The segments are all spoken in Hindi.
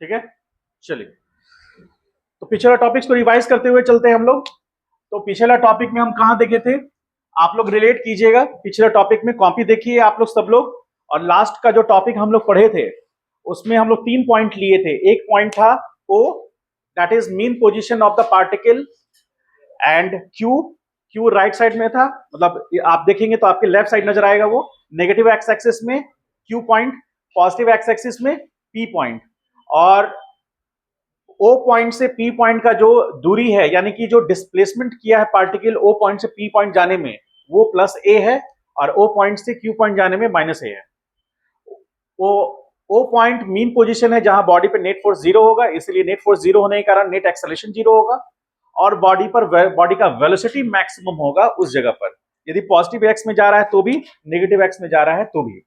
ठीक है, चलिए तो पिछला टॉपिक्स को रिवाइज करते हुए चलते हैं हम लोग। तो पिछला टॉपिक में हम कहां देखे थे, आप लोग रिलेट कीजिएगा। पिछले टॉपिक में कॉपी देखिए आप लोग सब लोग, और लास्ट का जो टॉपिक हम लोग पढ़े थे उसमें हम लोग 3 पॉइंट लिए थे। एक पॉइंट था O, that is mean position of the particle, and Q, Q right side में था, मतलब आप देखेंगे तो आपके लेफ्ट साइड नजर आएगा वो नेगेटिव एक्स एक्सिस में Q point, positive x axis में पी पॉइंट। और ओ पॉइंट से पी पॉइंट का जो दूरी है, यानी कि जो डिस्प्लेसमेंट किया है पार्टिकल ओ पॉइंट से पी पॉइंट जाने में, वो प्लस ए है, और ओ पॉइंट से क्यू पॉइंट जाने में माइनस ए है। वो ओ पॉइंट मीन पोजीशन है जहां बॉडी पे नेट फोर्स जीरो होगा, इसलिए नेट फोर्स जीरो होने के कारण नेट एक्सेलरेशन जीरो होगा, और बॉडी का वेलोसिटी मैक्सिमम होगा उस जगह पर। यदि पॉजिटिव एक्स में जा रहा है तो भी, नेगेटिव एक्स में जा रहा है तो भी।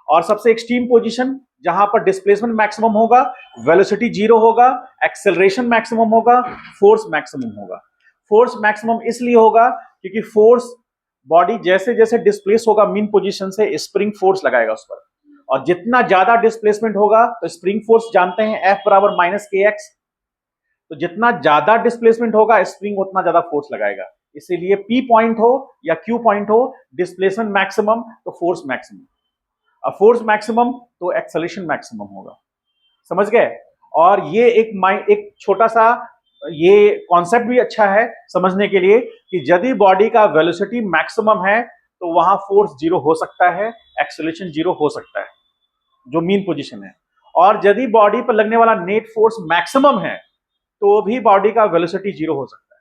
और सबसे एक्सट्रीम पोजीशन जहां पर डिस्प्लेसमेंट मैक्सिमम होगा, वेलोसिटी जीरो होगा, एक्सेलरेशन मैक्सिमम होगा, फोर्स मैक्सिमम होगा। फोर्स मैक्सिमम इसलिए होगा क्योंकि फोर्स बॉडी जैसे जैसे डिस्प्लेस होगा मीन पोजीशन से, स्प्रिंग फोर्स लगाएगा उस पर, और जितना ज्यादा डिस्प्लेसमेंट होगा तो स्प्रिंग फोर्स जानते हैं F बराबर माइनस के एक्स, तो जितना ज्यादा डिस्प्लेसमेंट होगा स्प्रिंग उतना ज्यादा फोर्स लगाएगा। इसीलिए P पॉइंट हो या Q पॉइंट हो, डिस्प्लेसमेंट मैक्सिमम तो फोर्स मैक्सिमम, अब फोर्स मैक्सिमम तो एक्सेलरेशन मैक्सिमम होगा। समझ गए? और ये एक छोटा सा ये कॉन्सेप्ट भी अच्छा है समझने के लिए कि यदि बॉडी का वेलोसिटी मैक्सिमम है तो वहां फोर्स जीरो हो सकता है, एक्सेलरेशन जीरो हो सकता है, जो मीन पोजीशन है। और यदि बॉडी पर लगने वाला नेट फोर्स मैक्सिमम है तो भी बॉडी का वेलोसिटी जीरो हो सकता है।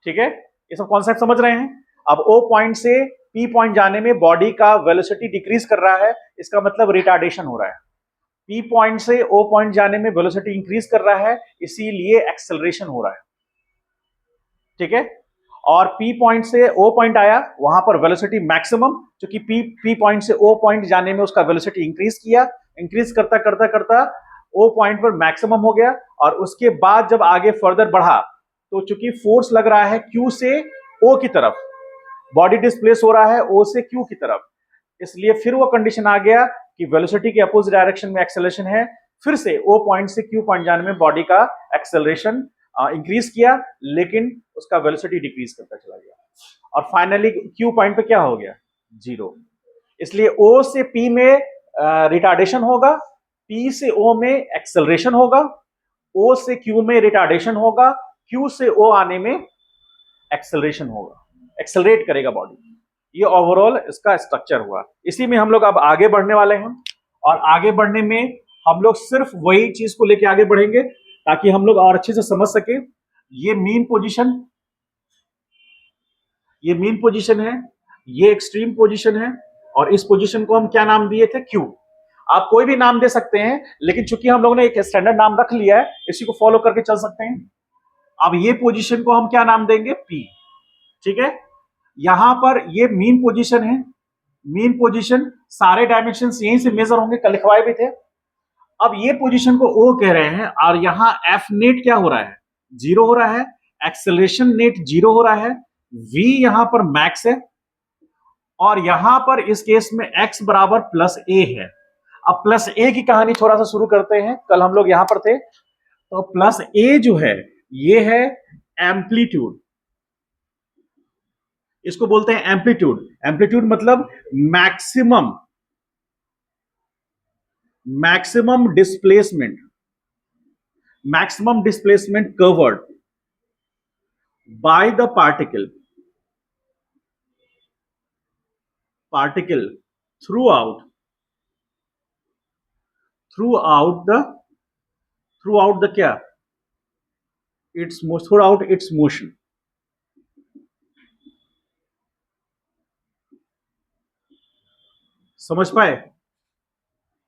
ठीक है, ये सब कॉन्सेप्ट समझ रहे हैं? अब ओ पॉइंट से पी पॉइंट जाने में बॉडी का वेलोसिटी डिक्रीज कर रहा है, इसका मतलब रिटार्डेशन हो रहा है। पी पॉइंट से ओ पॉइंट जाने में वेलोसिटी इंक्रीज कर रहा है, इसीलिए एक्सेलरेशन हो रहा है। ठीक है, और पी पॉइंट से ओ पॉइंट आया, वहां पर वेलोसिटी मैक्सिमम, क्योंकि पी पॉइंट से ओ पॉइंट जाने में उसका वेलोसिटी इंक्रीज किया, इंक्रीज करता करता करता ओ पॉइंट पर मैक्सिमम हो गया। और उसके बाद जब आगे फर्दर बढ़ा तो चूंकि फोर्स लग रहा है क्यू से ओ की तरफ, बॉडी डिस्प्लेस हो रहा है ओ से क्यू की तरफ, इसलिए फिर वो कंडीशन आ गया कि वेलोसिटी के अपोजिट डायरेक्शन में एक्सेलरेशन है, फिर से ओ पॉइंट से क्यू पॉइंट जाने में बॉडी का एक्सेलरेशन इंक्रीज किया, लेकिन उसका वेलोसिटी डिक्रीज करता चला गया, और फाइनली क्यू पॉइंट पे क्या हो गया, जीरो। इसलिए ओ से पी में रिटार्डेशन होगा, पी से ओ में एक्सेलरेशन होगा, ओ से क्यू में रिटार्डेशन होगा, क्यू से ओ आने में एक्सेलरेशन होगा, एक्सेलरेट करेगा बॉडी। ये ओवरऑल इसका स्ट्रक्चर हुआ। इसी में हम लोग अब आगे बढ़ने वाले हैं, और आगे बढ़ने में हम लोग सिर्फ वही चीज को लेके आगे बढ़ेंगे ताकि हम लोग और अच्छे से समझ सके। ये मीन पोजीशन, ये मीन पोजीशन है, ये एक्सट्रीम पोजीशन है, और इस पोजीशन को हम क्या नाम दिए थे, क्यू। आप कोई भी नाम दे सकते हैं, लेकिन चूंकि हम लोगों ने एक स्टैंडर्ड नाम रख लिया है, इसी को फॉलो करके चल सकते हैं। अब ये पोजीशन को हम क्या नाम देंगे, पी। ठीक है, यहां पर ये मीन पोजीशन है, मीन पोजीशन सारे डायमेंशंस यहीं से मेजर होंगे, कल लिखवाए भी थे। अब ये पोजीशन को ओ कह रहे हैं, और यहां एफ नेट क्या हो रहा है, जीरो हो रहा है, एक्सेलरेशन नेट जीरो हो रहा है, वी यहां पर मैक्स है, और यहां पर इस केस में एक्स बराबर प्लस ए है। अब प्लस ए की कहानी थोड़ा सा शुरू करते हैं, कल हम लोग यहां पर थे। तो प्लस ए जो है ये है एम्पलीट्यूड, इसको बोलते हैं एम्पलीट्यूड। एम्पलीट्यूड मतलब maximum, maximum displacement, maximum displacement covered by the particle, particle throughout, throughout the, throughout the क्या, its throughout its motion. समझ पाए?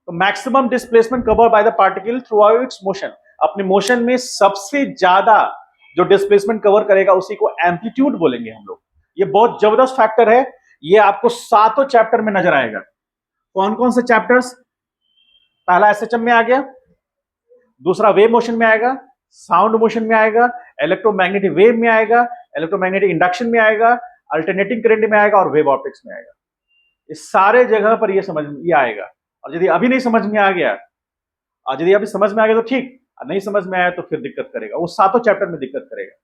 तो maximum displacement cover by the particle throughout its motion, अपने मोशन में सबसे ज्यादा जो डिस्प्लेसमेंट कवर करेगा उसी को एम्पलीट्यूड बोलेंगे हम लोग। ये बहुत जबरदस्त फैक्टर है, ये आपको सातों चैप्टर में नजर आएगा। कौन कौन से चैप्टर्स? पहला एसएचएम में आ गया, दूसरा वेव मोशन में आएगा, साउंड मोशन में आएगा, इलेक्ट्रोमैग्नेटिक वेव में आएगा, इलेक्ट्रोमैग्नेटिक इंडक्शन में आएगा, अल्टरनेटिंग करंट में आएगा, और वेव ऑप्टिक्स में आएगा। इस सारे जगह पर ये समझ ये आएगा। और यदि अभी नहीं समझ में आ गया और यदि अभी समझ में आ गया तो ठीक, नहीं समझ में आया तो फिर दिक्कत करेगा, वो सातों चैप्टर में दिक्कत करेगा।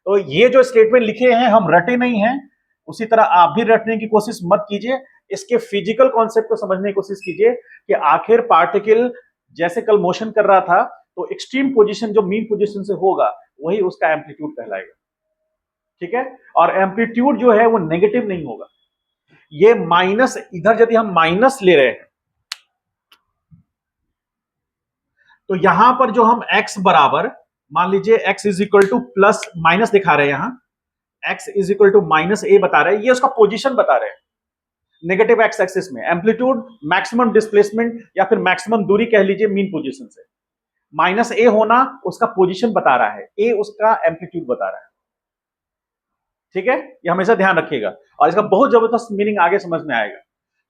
तो ये जो स्टेटमेंट लिखे हैं हम रटे नहीं हैं, उसी तरह आप भी रटने की कोशिश मत कीजिए, इसके फिजिकल कॉन्सेप्ट को समझने की कोशिश कीजिए कि आखिर पार्टिकल जैसे कल मोशन कर रहा था तो एक्सट्रीम पोजीशन जो मीन पोजीशन से होगा वही उसका एम्पलीट्यूड कहलाएगा, ठीक है। और एम्पलीट्यूड जो है वो नेगेटिव नहीं होगा, ये माइनस, इधर यदि हम माइनस ले रहे हैं तो यहां पर जो हम x बराबर मान लीजिए x is equal to plus minus दिखा रहे हैं, यहां x is equal to minus a बता रहे हैं, ये उसका पोजीशन बता रहे हैं नेगेटिव एक्स एक्सिस में। एम्पलीट्यूड मैक्सिमम डिस्प्लेसमेंट या फिर मैक्सिमम दूरी कह लीजिए मीन पोजीशन से, माइनस ए होना उसका पोजीशन बता रहा है, ए उसका एम्पलीट्यूड बता रहा है, ठीक है। ये हमेशा ध्यान रखिएगा और इसका बहुत जबरदस्त मीनिंग आगे समझ में आएगा।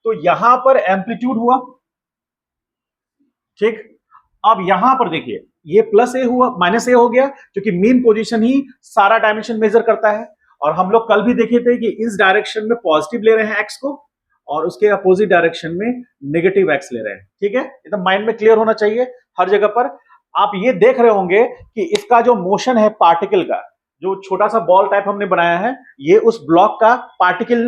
तो यहां पर एम्पलीट्यूड हुआ, ठीक। अब यहां पर देखिए ये प्लस ए हुआ, माइनस ए हो गया, क्योंकि मीन पोजीशन ही सारा डायमेंशन मेजर करता है। और हम लोग कल भी देखे थे कि इस डायरेक्शन में पॉजिटिव ले रहे हैं एक्स को और उसके अपोजिट डायरेक्शन में नेगेटिव एक्स ले रहे हैं, ठीक है। एकदम माइंड में क्लियर होना चाहिए हर जगह पर। आप ये देख रहे होंगे कि इसका जो मोशन है पार्टिकल का, जो छोटा सा बॉल टाइप हमने बनाया है, ये उस ब्लॉक का पार्टिकल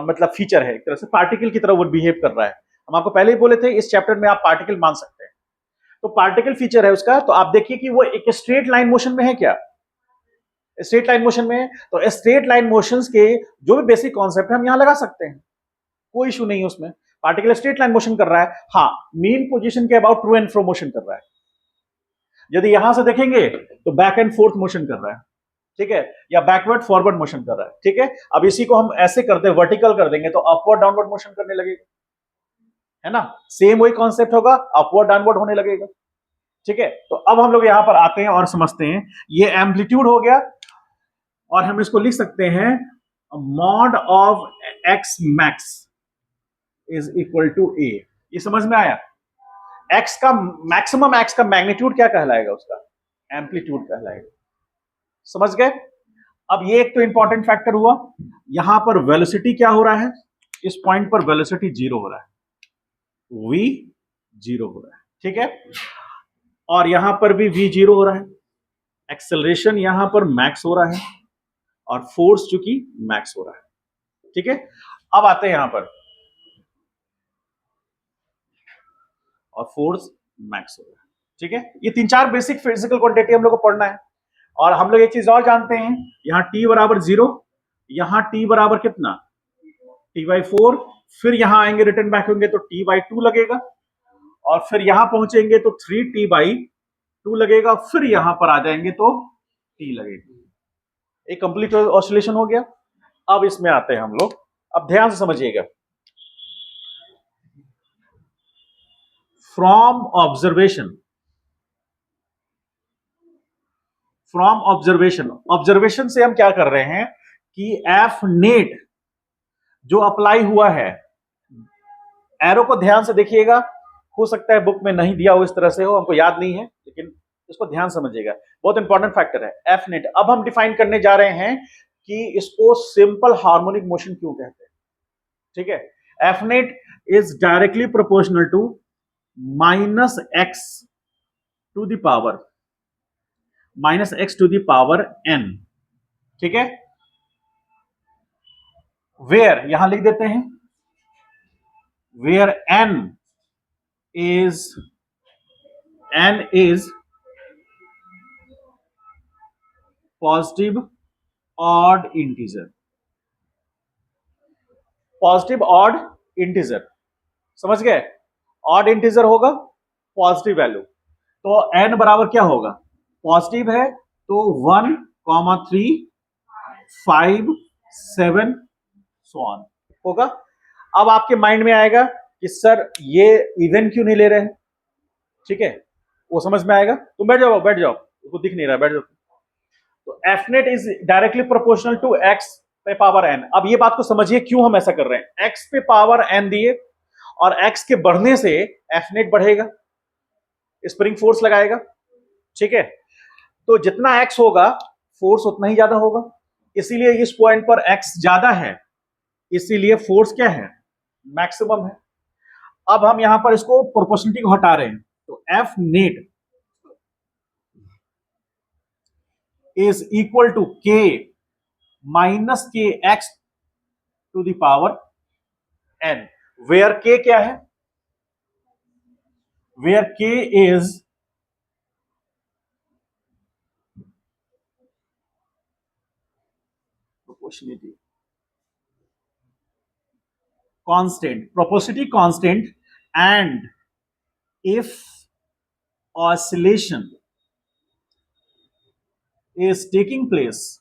मतलब फीचर है, एक तरह से पार्टिकल की तरह वो बिहेव कर रहा है। हम आपको पहले ही बोले थे इस चैप्टर में आप पार्टिकल मान सकते हैं, तो पार्टिकल फीचर है उसका। तो आप देखिए कि वो एक स्ट्रेट लाइन मोशन में है, क्या स्ट्रेट लाइन मोशन में है? तो स्ट्रेट लाइन मोशंस के जो भी बेसिक कॉन्सेप्ट है हम यहां लगा सकते हैं, कोई इशू नहीं है उसमें। पार्टिकल स्ट्रेट लाइन मोशन कर रहा है, हाँ मीन पोजीशन के about to and fro motion कर रहा है। यदि यहां से देखेंगे तो बैक एंड फोर्थ मोशन कर रहा है, ठीक है, या बैकवर्ड फॉरवर्ड मोशन कर रहा है, ठीक है। अब इसी को हम ऐसे करते हैं, वर्टिकल कर देंगे तो अपवर्ड डाउनवर्ड मोशन करने लगेगा, है ना। सेम वही कॉन्सेप्ट होगा, अपवर्ड डाउनवर्ड होने लगेगा, ठीक है। तो अब हम लोग यहां पर आते हैं और समझते हैं, ये एम्पलीट्यूड हो गया और हम इसको लिख सकते हैं mod of x max is equal to a. ये समझ में आया? एक्स का मैक्सिमम, एक्स का मैग्नीट्यूड क्या कहलाएगा? उसका एम्पलीट्यूड कहलाएगा, समझ गए? अब ये एक तो इंपॉर्टेंट फैक्टर हुआ। यहां पर वेलोसिटी क्या हो रहा है? इस पॉइंट पर वेलोसिटी जीरो हो रहा है, v जीरो हो रहा है, ठीक है। और यहां पर भी v जीरो हो रहा है, एक्सेलरेशन यहां पर मैक्स हो रहा है और फोर्स चूंकि मैक्स हो रहा है, ठीक है। अब आते हैं यहां पर, और फोर्स मैक्स हो रहा है, ठीक है। ये तीन चार बेसिक फिजिकल क्वांटिटी हम लोग को पढ़ना है। और हम लोग एक चीज और जानते हैं, यहां t बराबर 0, यहां t बराबर कितना t/4, फिर यहां आएंगे रिटर्न बैक होंगे तो t/2 लगेगा, और फिर यहां पहुंचेंगे तो 3t/2 लगेगा, फिर यहां पर आ जाएंगे तो t लगेगा। एक कंप्लीट ऑसिलेशन हो गया। अब इसमें आते हैं हम लोग, अब ध्यान से समझिएगा। From observation, from observation, observation से हम क्या कर रहे हैं कि एफ नेट जो अप्लाई हुआ है, एरो को ध्यान से देखिएगा, हो सकता है बुक में नहीं दिया हो, इस तरह से हो, हमको याद नहीं है, लेकिन इसको ध्यान समझिएगा, बहुत इंपॉर्टेंट फैक्टर है एफ नेट। अब हम डिफाइन करने जा रहे हैं कि इसको सिंपल हार्मोनिक मोशन क्यों कहते हैं, ठीक है। F net is directly proportional to -x to the power n, ठीक है। वेयर यहां लिख देते हैं, where n is positive odd integer, positive odd integer, समझ गए? ऑड इंटीजर होगा पॉजिटिव वैल्यू, तो n बराबर क्या होगा? पॉजिटिव है तो 1, 3, 5, 7 सो ऑन होगा। अब आपके माइंड में आएगा कि सर ये इवन क्यों नहीं ले रहे हैं, ठीक है, वो समझ में आएगा। तुम बैठ जाओ, बैठ जाओ, उसको दिख नहीं रहा, बैठ जाओ। तो F net is directly proportional to x पे पावर एन। अब ये बात को समझिए क्यों हम ऐसा कर रहे हैं। एक्स पे पावर एन दिए और एक्स के बढ़ने से एफ नेट बढ़ेगा, स्प्रिंग फोर्स लगाएगा, ठीक है। तो जितना एक्स होगा फोर्स उतना ही ज्यादा होगा, इसीलिए इस पॉइंट पर एक्स ज्यादा है, इसीलिए फोर्स क्या है? मैक्सिमम है। अब हम यहां पर इसको प्रोपोर्शनलिटी को हटा रहे हैं, तो F net is equal to k minus k x to the power n, where k क्या है, where k is proportionality constant, and if oscillation is taking place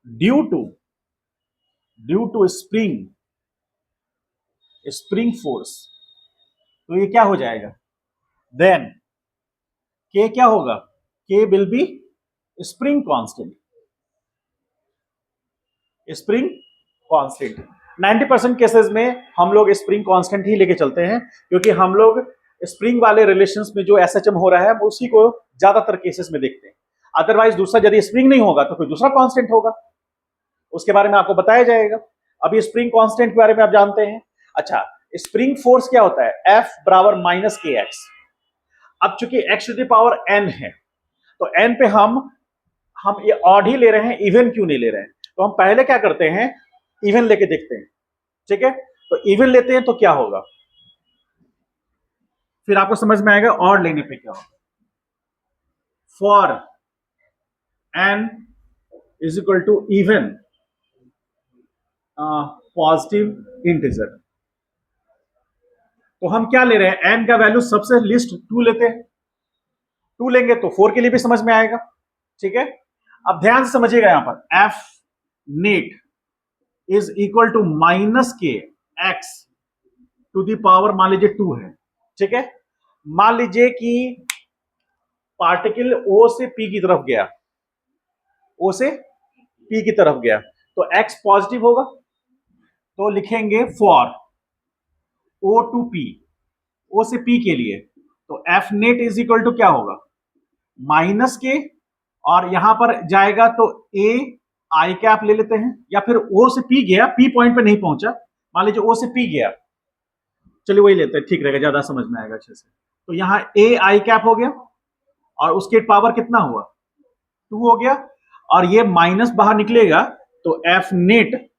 due to spring force, तो ये क्या हो जाएगा, देन के क्या होगा, के will be spring constant, 90% cases में हम लोग स्प्रिंग कांस्टेंट ही लेके चलते हैं, क्योंकि हम लोग स्प्रिंग वाले रिलेशंस में जो एसएचएम हो रहा है उसी को ज्यादातर केसेस में देखते हैं। अदरवाइज दूसरा यदि स्प्रिंग नहीं होगा तो कोई दूसरा कांस्टेंट होगा, उसके बारे में आपको बताया जाएगा। अभी स्प्रिंग कांस्टेंट के बारे में आप जानते हैं। अच्छा, स्प्रिंग फोर्स क्या होता है, एफ बराबर माइनस के एक्स। अब चूंकि x to the power n है, तो एन पे हम ये ऑड ही ले रहे हैं, इवन क्यों नहीं ले रहे हैं, तो हम पहले क्या करते हैं, इवन लेके देखते हैं। ठीक है, तो इवन लेते हैं तो क्या होगा, फिर आपको समझ में आएगा ऑड लेने पे क्या होगा। For n is equal to even positive integer, तो हम क्या ले रहे हैं, एन का वैल्यू सबसे लिस्ट 2 लेते हैं, 2 लेंगे तो 4 के लिए भी समझ में आएगा। ठीक है, अब ध्यान से समझिएगा, यहां पर F net is equal to minus k x to the power मान लीजिए 2 है। ठीक है, मान लीजिए कि पार्टिकल ओ से पी की तरफ गया, ओ से पी की तरफ गया, तो एक्स पॉजिटिव होगा, तो लिखेंगे for O to P, O से पी के लिए, तो F net is equal to क्या होगा, माइनस के, और यहां पर जाएगा तो ए आई कैप ले लेते हैं, या फिर ओ से पी गया, पी पॉइंट पे नहीं पहुंचा, मान लीजिए ओ से पी गया, चलिए वही लेते हैं, ठीक रहेगा, ज्यादा समझ में आएगा अच्छे से। तो यहां ए आई कैप हो गया, और उसके पावर कितना हुआ, 2 हो गया, और ये माइनस बाहर निकलेगा, तो F net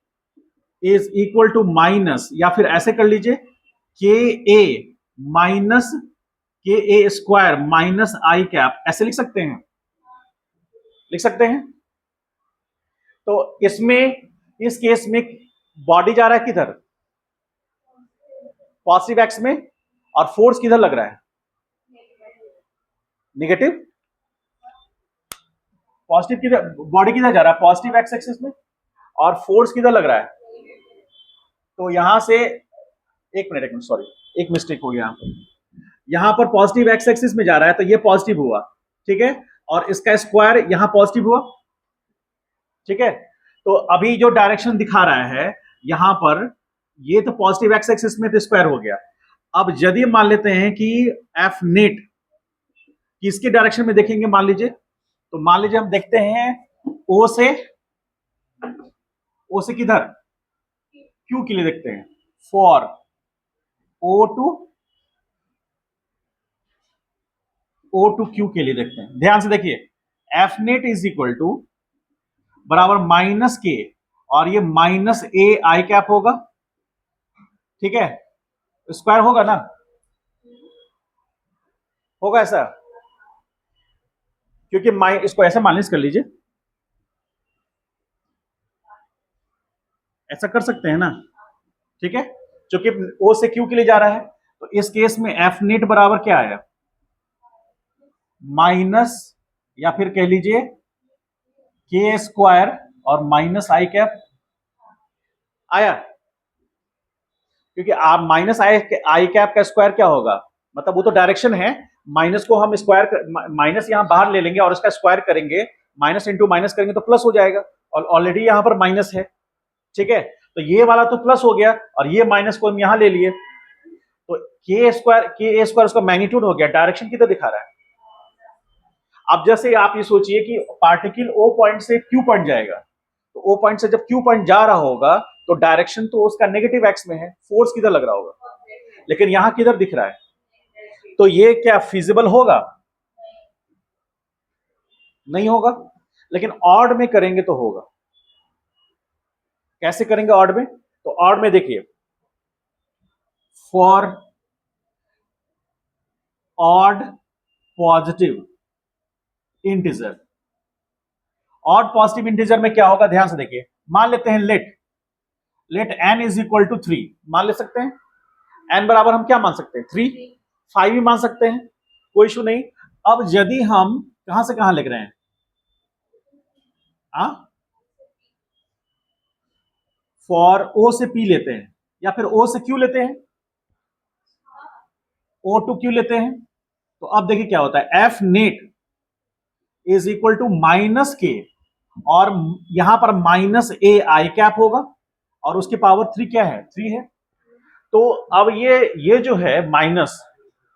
is equal to minus, या फिर ऐसे कर लीजिए के a minus k a square minus i cap, ऐसे लिख सकते हैं, लिख सकते हैं। तो इसमें, इस केस में बॉडी जा रहा है किधर, पॉजिटिव एक्स में, और फोर्स किधर लग रहा है, नेगेटिव, पॉजिटिव किधर, बॉडी किधर जा रहा है, पॉजिटिव एक्स एक्सिस में, और फोर्स किधर लग रहा है, तो यहां से एक मिनट सॉरी, एक मिस्टेक हो गया, यहां पर पॉजिटिव एक्स एक्सिस में जा रहा है, तो ये पॉजिटिव हुआ, ठीक है, और इसका स्क्वायर यहां पॉजिटिव हुआ। ठीक है, तो अभी जो डायरेक्शन दिखा रहा है यहां पर, ये तो पॉजिटिव एक्स एक्सिस में तो स्क्वायर हो गया। अब यदि मान लेते हैं कि एफ नेट किसके डायरेक्शन में देखेंगे, मान लीजिए, तो मान लीजिए हम देखते हैं ओ से किधर, क्यू के लिए देखते हैं, फॉर ओ टू क्यू के लिए देखते हैं। ध्यान से देखिए, F net is equal to बराबर माइनस के, और ये माइनस ए आई कैप होगा। ठीक है, स्क्वायर होगा ना, होगा ऐसा, क्योंकि इसको ऐसे माइनस कर लीजिए, ऐसा कर सकते हैं ना। ठीक है, क्योंकि ओ से क्यू के लिए जा रहा है, तो इस केस में एफ नेट बराबर क्या आया, माइनस, या फिर कह लीजिए के स्क्वायर और माइनस आई कैप आया, क्योंकि आप माइनस आई कैप का स्क्वायर क्या होगा, मतलब वो तो डायरेक्शन है, माइनस को हम स्क्वायर, माइनस यहां बाहर ले लेंगे और इसका स्क्वायर करेंगे, माइनस इंटू माइनस करेंगे तो प्लस हो जाएगा, और ऑलरेडी यहां पर माइनस है। ठीक है, तो ये वाला तो प्लस हो गया, और ये माइनस को हम यहां ले लिए, तो के स्क्वायर उसका मैग्नीट्यूड हो गया, डायरेक्शन किधर दिखा रहा है। अब जैसे आप ये सोचिए कि पार्टिकल ओ पॉइंट से क्यू पॉइंट जाएगा, तो ओ पॉइंट से जब क्यू पॉइंट जा रहा होगा तो डायरेक्शन तो उसका नेगेटिव एक्स में है, फोर्स किधर लग रहा होगा, लेकिन यहां किधर दिख रहा है, तो ये क्या फिजिबल होगा? नहीं होगा। लेकिन ऑड में करेंगे तो होगा। कैसे करेंगे ऑड में? तो ऑड में देखिए, for odd positive integer, odd positive integer में क्या होगा, ध्यान से देखिए। मान लेते हैं let n is equal to 3, मान ले सकते हैं। n बराबर हम क्या मान सकते हैं, 3, 5 भी मान सकते हैं, कोई इशू नहीं। अब यदि हम कहां से कहां लिख रहे हैं, फॉर ओ से पी लेते हैं या फिर ओ से क्यू लेते हैं, ओ टू क्यू लेते हैं, तो अब देखिए क्या होता है, F net is equal to minus k, और यहां पर माइनस ए आई कैप होगा, और उसकी पावर 3 क्या है, 3 है। तो अब ये जो है माइनस,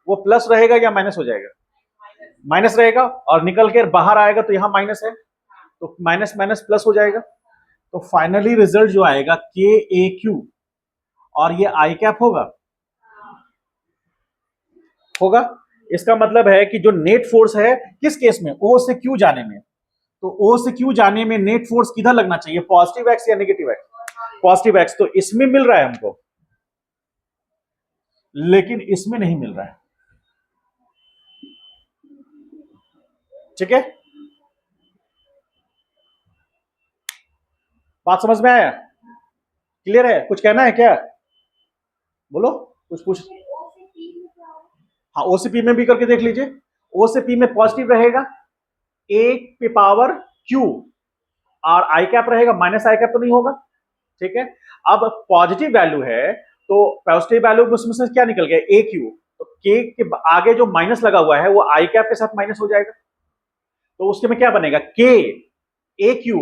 वो प्लस रहेगा या माइनस हो जाएगा, माइनस रहेगा, और निकल के बाहर आएगा तो यहां माइनस है, तो माइनस माइनस प्लस हो जाएगा। तो फाइनली रिजल्ट जो आएगा के ए क्यू, और ये आई कैप होगा। इसका मतलब है कि जो नेट फोर्स है किस केस में, ओ से क्यू जाने में, तो ओ से क्यू जाने में नेट फोर्स किधर लगना चाहिए, पॉजिटिव एक्स या नेगेटिव एक्स, पॉजिटिव एक्स। तो इसमें मिल रहा है हमको, लेकिन इसमें नहीं मिल रहा है। ठीक है, बात समझ में आया, क्लियर है? कुछ कहना है क्या, बोलो, कुछ पूछ। हाँ, ओसीपी में भी करके देख लीजिए। ओसीपी में पॉजिटिव रहेगा, ए पे पावर क्यू, और आई कैप रहेगा, माइनस आई कैप तो नहीं होगा। ठीक है, अब पॉजिटिव वैल्यू है तो पॉजिटिव वैल्यू उसमें से क्या निकल गया, ए क्यू, तो के के आगे जो माइनस लगा हुआ है वो आई कैप के साथ माइनस हो जाएगा, तो उसके में क्या बनेगा, के ए क्यू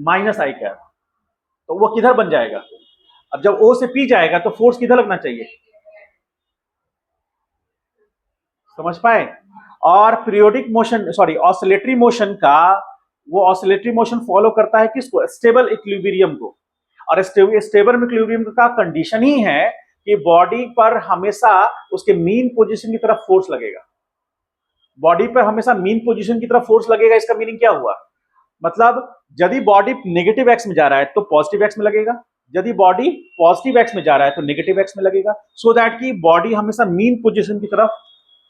माइनस आई कैप, तो वो किधर बन जाएगा। अब जब ओ से पी जाएगा तो फोर्स किधर लगना चाहिए, समझ पाए? और periodic motion, sorry oscillatory motion का, वो ऑसिलेटरी मोशन फॉलो करता है किसको, स्टेबल इक्विलिब्रियम को। और स्टेबल इक्विलिब्रियम का कंडीशन ही है कि बॉडी पर हमेशा उसके मीन पोजीशन की तरफ फोर्स लगेगा, बॉडी पर हमेशा मीन पोजीशन की तरफ फोर्स लगेगा। इसका मीनिंग क्या हुआ, मतलब यदि बॉडी नेगेटिव एक्स में जा रहा है तो पॉजिटिव एक्स में लगेगा, यदि बॉडी पॉजिटिव एक्स में जा रहा है तो नेगेटिव एक्स में लगेगा, सो दैट की बॉडी हमेशा मीन पोजीशन की तरफ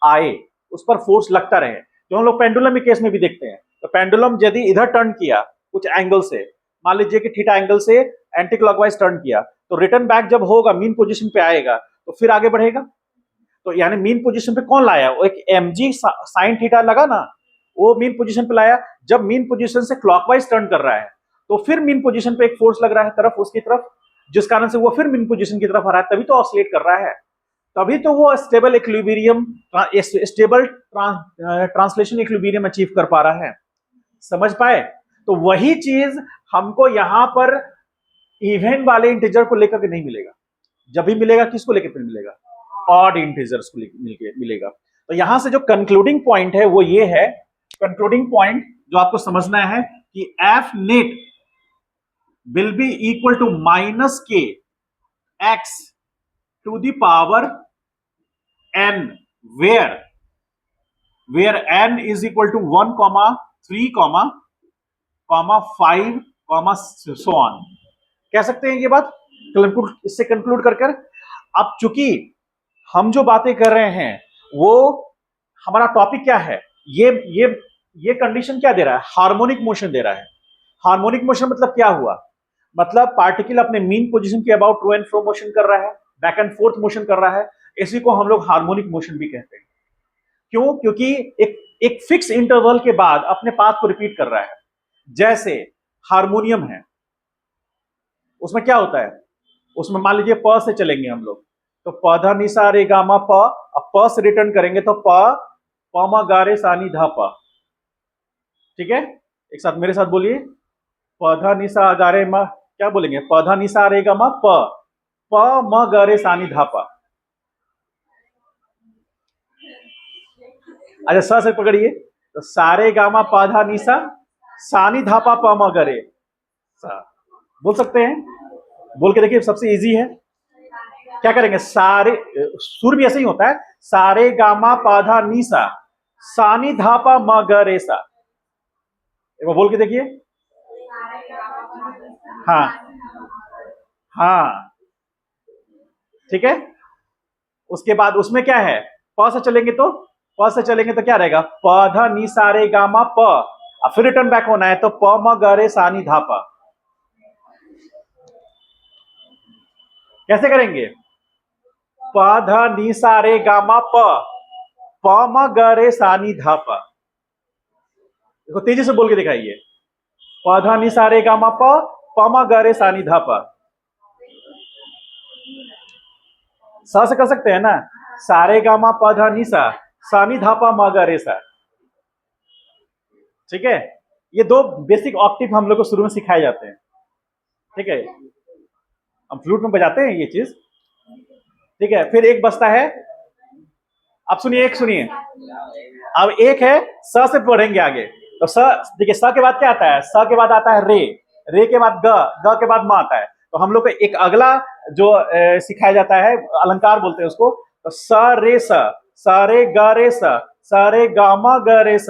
आए, उस पर फोर्स लगता रहे। जो हम लोग पेंडुलम के केस में भी देखते हैं, तो पेंडुलम यदि इधर टर्न किया कुछ एंगल से, मान लीजिए कि थीटा एंगल से एंटी क्लॉकवाइज टर्न किया, तो रिटर्न बैक जब होगा मीन पोजीशन पे आएगा तो फिर आगे बढ़ेगा। तो यानी मीन पोजीशन पे कौन लाया, वो एक mg साइन थीटा लगा ना, वो मीन पोजीशन पे लाया। जब मीन पोजीशन से क्लॉकवाइज टर्न कर रहा है तो फिर मीन पोजीशन पे एक फोर्स लग रहा है तरफ उसकी तरफ, जिस कारण से वो फिर मीन पोजीशन की तरफ आ रहा है, तभी तो ऑसिलेट कर रहा है, तभी तो वो stable equilibrium, stable translation equilibrium achieve कर पा रहा है। समझ पाए? तो वही चीज हमको यहां पर इवन वाले इंटीजर को लेकर के नहीं मिलेगा। जब भी मिलेगा किसको लेकर फिर मिलेगा, ऑड इंटीजर्स को लेकर मिलेगा। तो यहां से जो कंक्लूडिंग पॉइंट है वो ये है, कंक्लूडिंग पॉइंट जो आपको समझना है कि F net will be equal to minus k x to the power n, where n is equal to 1, 3, 5, so on। कह सकते हैं ये बात इससे कंक्लूड कर कर। अब चूंकि हम जो बातें कर रहे हैं वो हमारा टॉपिक क्या है, ये कंडीशन क्या दे रहा है, हार्मोनिक मोशन दे रहा है। हार्मोनिक मोशन मतलब क्या हुआ, मतलब पार्टिकल अपने मीन पोजीशन के about to and fro motion कर रहा है, बैक एंड फोर्थ मोशन कर रहा है, इसी को हम लोग हार्मोनिक मोशन भी कहते हैं। क्यों? क्योंकि एक फिक्स इंटरवल के बाद अपने पाथ को रिपीट कर रहा है। जैसे हारमोनियम है, उसमें क्या होता है, उसमें मान लीजिए प से चलेंगे हम लोग, तो पधा निसा रे गा मा प, अब प से रिटर्न करेंगे तो प म गा रे सा नी धा प। ठीक है, एक साथ मेरे साथ बोलिए, पधा निसा गा रे मा, क्या बोलेंगे, पधा निसा रे गा मा प म गा रे सा नी धा प। अच्छा, सा से पकड़िए, तो सारे गामा पाधा निसा सानी धापा प म गरे सा। बोल सकते हैं? बोल के देखिए, सबसे इजी है। क्या करेंगे? सारे सुर भी ऐसे ही होता है, सारे गामा पाधा नीसा सानी धापा म ग रे सा। एक बार बोल के देखिए। हाँ हाँ, ठीक है। उसके बाद उसमें क्या है? प से चलेंगे तो, प से चलेंगे तो क्या रहेगा? प ध नी सा रे गा मा प। अब फिर रिटर्न बैक होना है तो प म ग रे सा नी धा प। कैसे करेंगे? प ध नी सा रे गा मा प, प म ग रे सा नी धा प। देखो तेजी से बोल के दिखाइए। प ध नी सा रे गा मा प म ग रे सा नी धा प। सा से कर सकते हैं ना, सारे गामा प ध नि सा सा नी धा प म ग रे सा। ठीक है, ये दो बेसिक ऑक्टिव हम लोग को शुरू में सिखाए जाते हैं। ठीक है, हम फ्लूट में बजाते हैं ये चीज। ठीक है, फिर एक बजता है। अब सुनिए, एक सुनिए। अब एक है, स से पढ़ेंगे आगे तो स। देखिए, स के बाद क्या आता है? स के बाद आता है रे, रे के बाद ग, ग के बाद म आता है। तो हम लोग को एक अगला जो सिखाया जाता है, अलंकार बोलते हैं उसको, तो स रे स रे ग रे स रे गा म ग रे स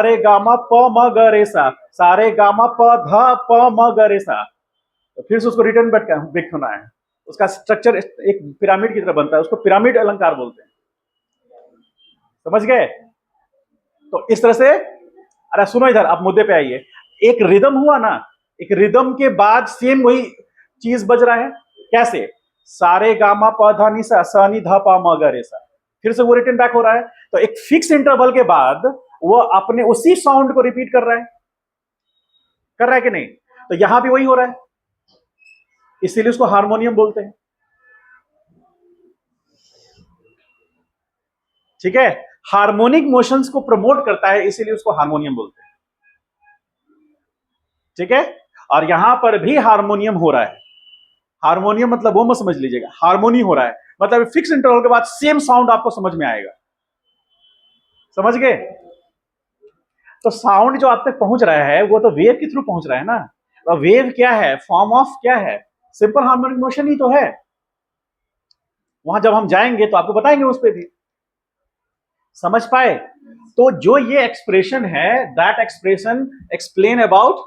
रे गा म प म ग रे सा रे गा म प ध प म ग रे सा। तो फिर से उसको रिटर्न बैक होना है। उसका स्ट्रक्चर एक पिरामिड की तरह बनता है, उसको पिरामिड अलंकार बोलते हैं। समझ गए? तो इस तरह से, अरे सुनो इधर, आप मुद्दे पे आइए। एक रिदम हुआ ना, एक रिदम के बाद सेम वही चीज बज रहा है। कैसे? सारे गामा प ध नि सा स नि ध प म ग रे सा। फिर से वो रिटर्न बैक हो रहा है। तो एक फिक्स इंटरवल के बाद वो अपने उसी साउंड को रिपीट कर रहा है। कर रहा है कि नहीं? तो यहां भी वही हो रहा है, इसीलिए उसको हारमोनियम बोलते हैं। ठीक है, हार्मोनिक मोशंस को प्रमोट करता है, इसीलिए उसको हारमोनियम बोलते हैं। ठीक है, और यहां पर भी हारमोनियम हो रहा है। हारमोनियम मतलब वो मत समझ लीजिएगा, हारमोनी हो रहा है मतलब फिक्स इंटरवल के बाद सेम साउंड आपको समझ में आएगा। समझ गए? तो साउंड जो आप तक पहुंच रहा है वो तो वेव के थ्रू पहुंच रहा है ना। तो वेव क्या है? फॉर्म ऑफ क्या है? सिंपल हार्मोनिक मोशन ही तो है। वहां जब हम जाएंगे तो आपको बताएंगे उस पर भी। समझ पाए? तो जो ये एक्सप्रेशन है, that expression explain about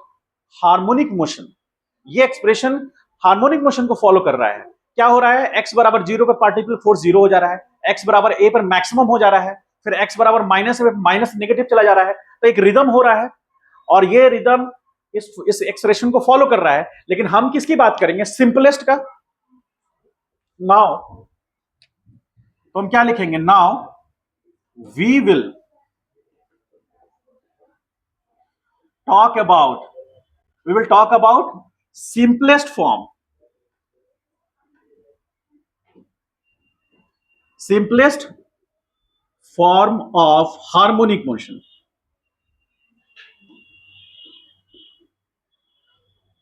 harmonic motion. ये एक्सप्रेशन हार्मोनिक मोशन को फॉलो कर रहा है। क्या हो रहा है? एक्स बराबर जीरो पर पार्टिकल फोर्स जीरो हो जा रहा है, एक्स बराबर ए पर मैक्सिमम हो जा रहा है, फिर एक्स बराबर माइनस माइनस नेगेटिव चला जा रहा है। तो एक रिदम हो रहा है, और ये रिदम इस एक्सप्रेशन को फॉलो कर रहा है। लेकिन हम किसकी बात करेंगे? सिंपलेस्ट का। नाउ तो हम क्या लिखेंगे? Now we will talk about we will talk about simplest form of harmonic motion.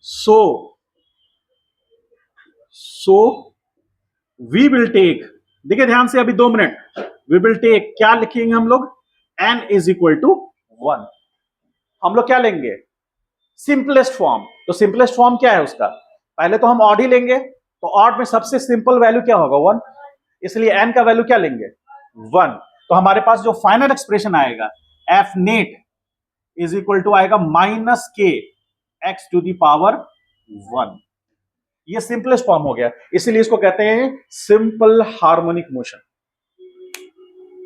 So we will take, देखिए ध्यान से अभी 2 मिनट। we will take क्या लिखेंगे हम लोग? n is equal to 1। हम लोग क्या लेंगे? Simplest form. तो सिंपलेस्ट फॉर्म क्या है उसका? पहले तो हम ऑड ही लेंगे, तो ऑड में सबसे सिंपल वैल्यू क्या होगा? 1। इसलिए n का वैल्यू क्या लेंगे? 1। तो हमारे पास जो फाइनल एक्सप्रेशन आएगा, F net is equal to आएगा minus k x to the power 1। ये सिंपलेस्ट फॉर्म हो गया, इसीलिए इसको कहते हैं सिंपल हार्मोनिक मोशन।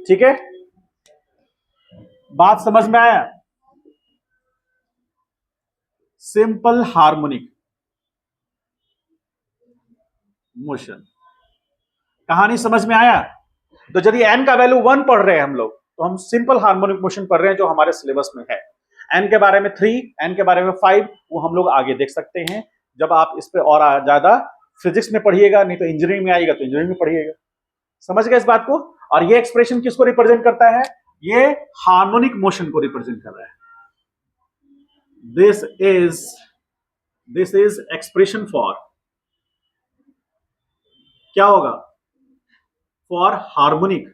ठीक है, बात समझ में आया? सिंपल हार्मोनिक मोशन, कहानी समझ में आया? तो यदि एन का वैल्यू 1 पढ़ रहे हैं हम लोग, तो हम सिंपल हार्मोनिक मोशन पढ़ रहे हैं जो हमारे सिलेबस में है। एन के बारे में 3, एन के बारे में 5, वो हम लोग आगे देख सकते हैं जब आप इस पे और ज्यादा फिजिक्स में पढ़िएगा, नहीं तो इंजीनियरिंग में आएगा तो इंजीनियरिंग में पढ़िएगा। समझ गए इस बात को? और ये एक्सप्रेशन किसको रिप्रेजेंट करता है? ये हार्मोनिक मोशन को रिप्रेजेंट कर रहा है। दिस इज एक्सप्रेशन फॉर, क्या होगा? For harmonic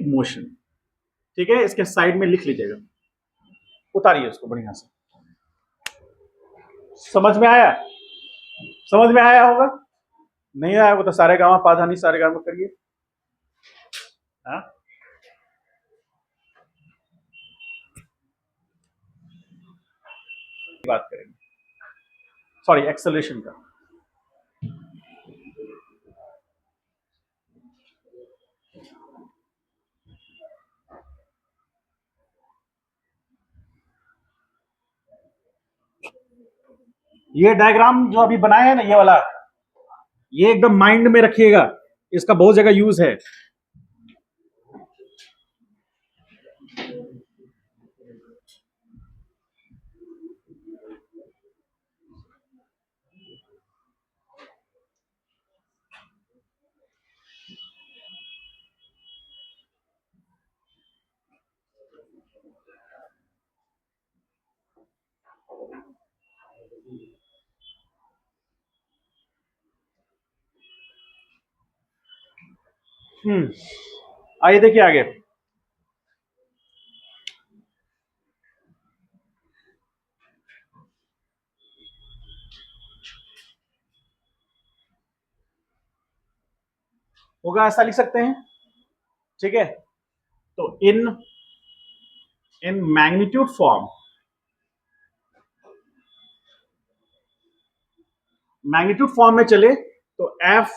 motion. ठीक है, इसके साइड में लिख लीजिएगा, उतारिए उसको बढ़िया से। समझ में आया? समझ में आया होगा? नहीं आया होगा तो सारे गाँव पाधानी सारे गाँव करिए। हाँ, बात करेंगे, सॉरी एक्सेलरेशन का। ये डायग्राम जो अभी बनाया है ना, ये वाला, ये एकदम माइंड में रखिएगा, इसका बहुत जगह यूज है। आइए देखिए आगे। होगा, ऐसा लिख सकते हैं, ठीक है। तो in in magnitude form, magnitude form में चले तो F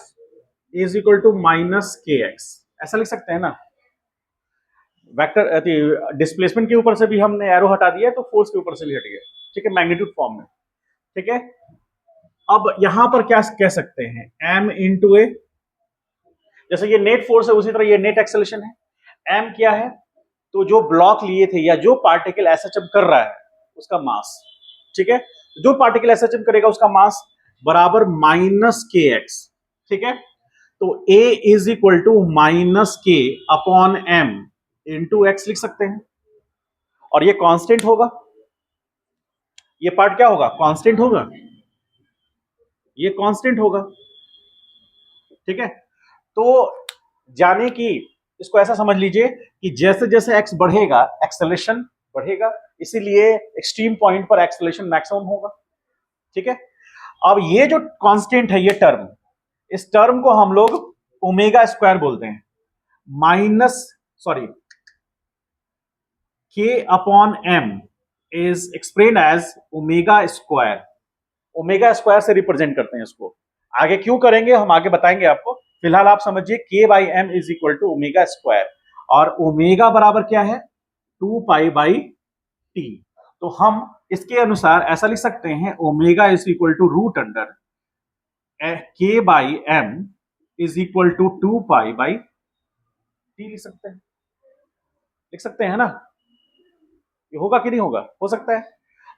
is equal to minus k x, ऐसा लिख सकते हैं ना। वेक्टर डिस्प्लेसमेंट के ऊपर से भी हमने एरो हटा दिया तो फोर्स के ऊपर से भी हट गया, ठीक है, मैग्नीट्यूड फॉर्म में, ठीक है। अब यहां पर क्या कह सकते हैं, m इंटू ए, जैसे ये नेट फोर्स है उसी तरह ये नेट एक्सेलरेशन है। m क्या है, तो जो ब्लॉक लिए थे या जो पार्टिकल एसएचएम कर रहा है उसका मास, ठीक है, जो पार्टिकल एसएचएम करेगा उसका मास बराबर माइनस के एक्स, ठीक है। तो a is equal to minus k upon m into x लिख सकते हैं, और ये कांस्टेंट होगा, ये पार्ट क्या होगा, कांस्टेंट होगा, ये कांस्टेंट होगा, ठीक है। तो जाने की, इसको ऐसा समझ लीजिए कि जैसे जैसे x बढ़ेगा एक्सेलरेशन बढ़ेगा, इसीलिए एक्सट्रीम पॉइंट पर एक्सेलरेशन मैक्सिमम होगा, ठीक है। अब ये जो कांस्टेंट है, ये टर्म, इस टर्म को हम लोग ओमेगा स्क्वायर बोलते हैं, minus sorry k upon m is explain as omega square, omega square से रिप्रेजेंट करते हैं इसको। आगे क्यों करेंगे हम आगे बताएंगे आपको, फिलहाल आप समझिए k by m is equal to omega square, और ओमेगा बराबर क्या है, 2 पाई बाई टी। तो हम इसके अनुसार ऐसा लिख सकते हैं, omega is equal to root under k by m is equal to 2 pi by T, लिख सकते हैं ना। ये होगा कि नहीं होगा, हो सकता है।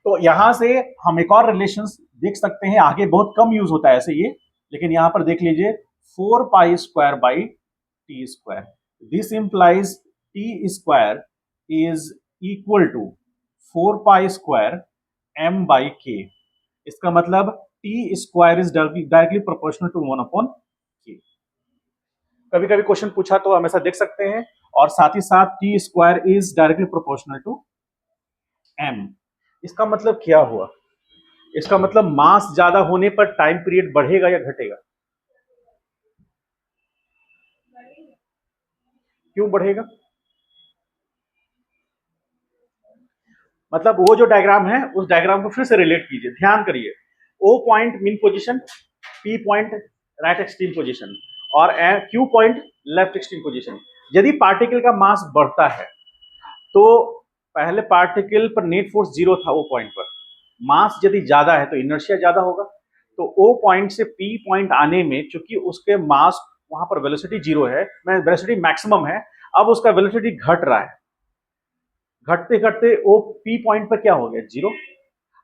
तो यहां से हम एक और रिलेशंस देख सकते हैं, आगे बहुत कम यूज होता है ऐसे ये, लेकिन यहां पर देख लीजिए 4 pi square by t square, this implies t square is equal to 4 pi square m by k. इसका मतलब t square is directly proportional to 1 upon k. कभी कभी क्वेश्चन पूछा तो हमेशा देख सकते हैं, और साथ ही साथ T square is directly proportional to M. इसका मतलब क्या हुआ, इसका मतलब मास ज्यादा होने पर टाइम पीरियड बढ़ेगा या घटेगा, क्यों बढ़ेगा, मतलब वो जो डायग्राम है उस डायग्राम को फिर से रिलेट कीजिए, ध्यान करिए। O point mean position, P point right extreme position, और Q point left extreme position. यदि पार्टिकल का मास बढ़ता है तो पहले पार्टिकल पर नेट फोर्स जीरो था, ओ पॉइंट पर मास यदि ज्यादा है तो इनर्शिया ज्यादा होगा। तो ओ पॉइंट से पी पॉइंट आने में चूंकि उसके मास, वहां पर वेलोसिटी जीरो है, वेलोसिटी मैक्सिमम है, अब उसका वेलोसिटी घट रहा है, घटते घटते ओ पी पॉइंट पर क्या हो गया, जीरो।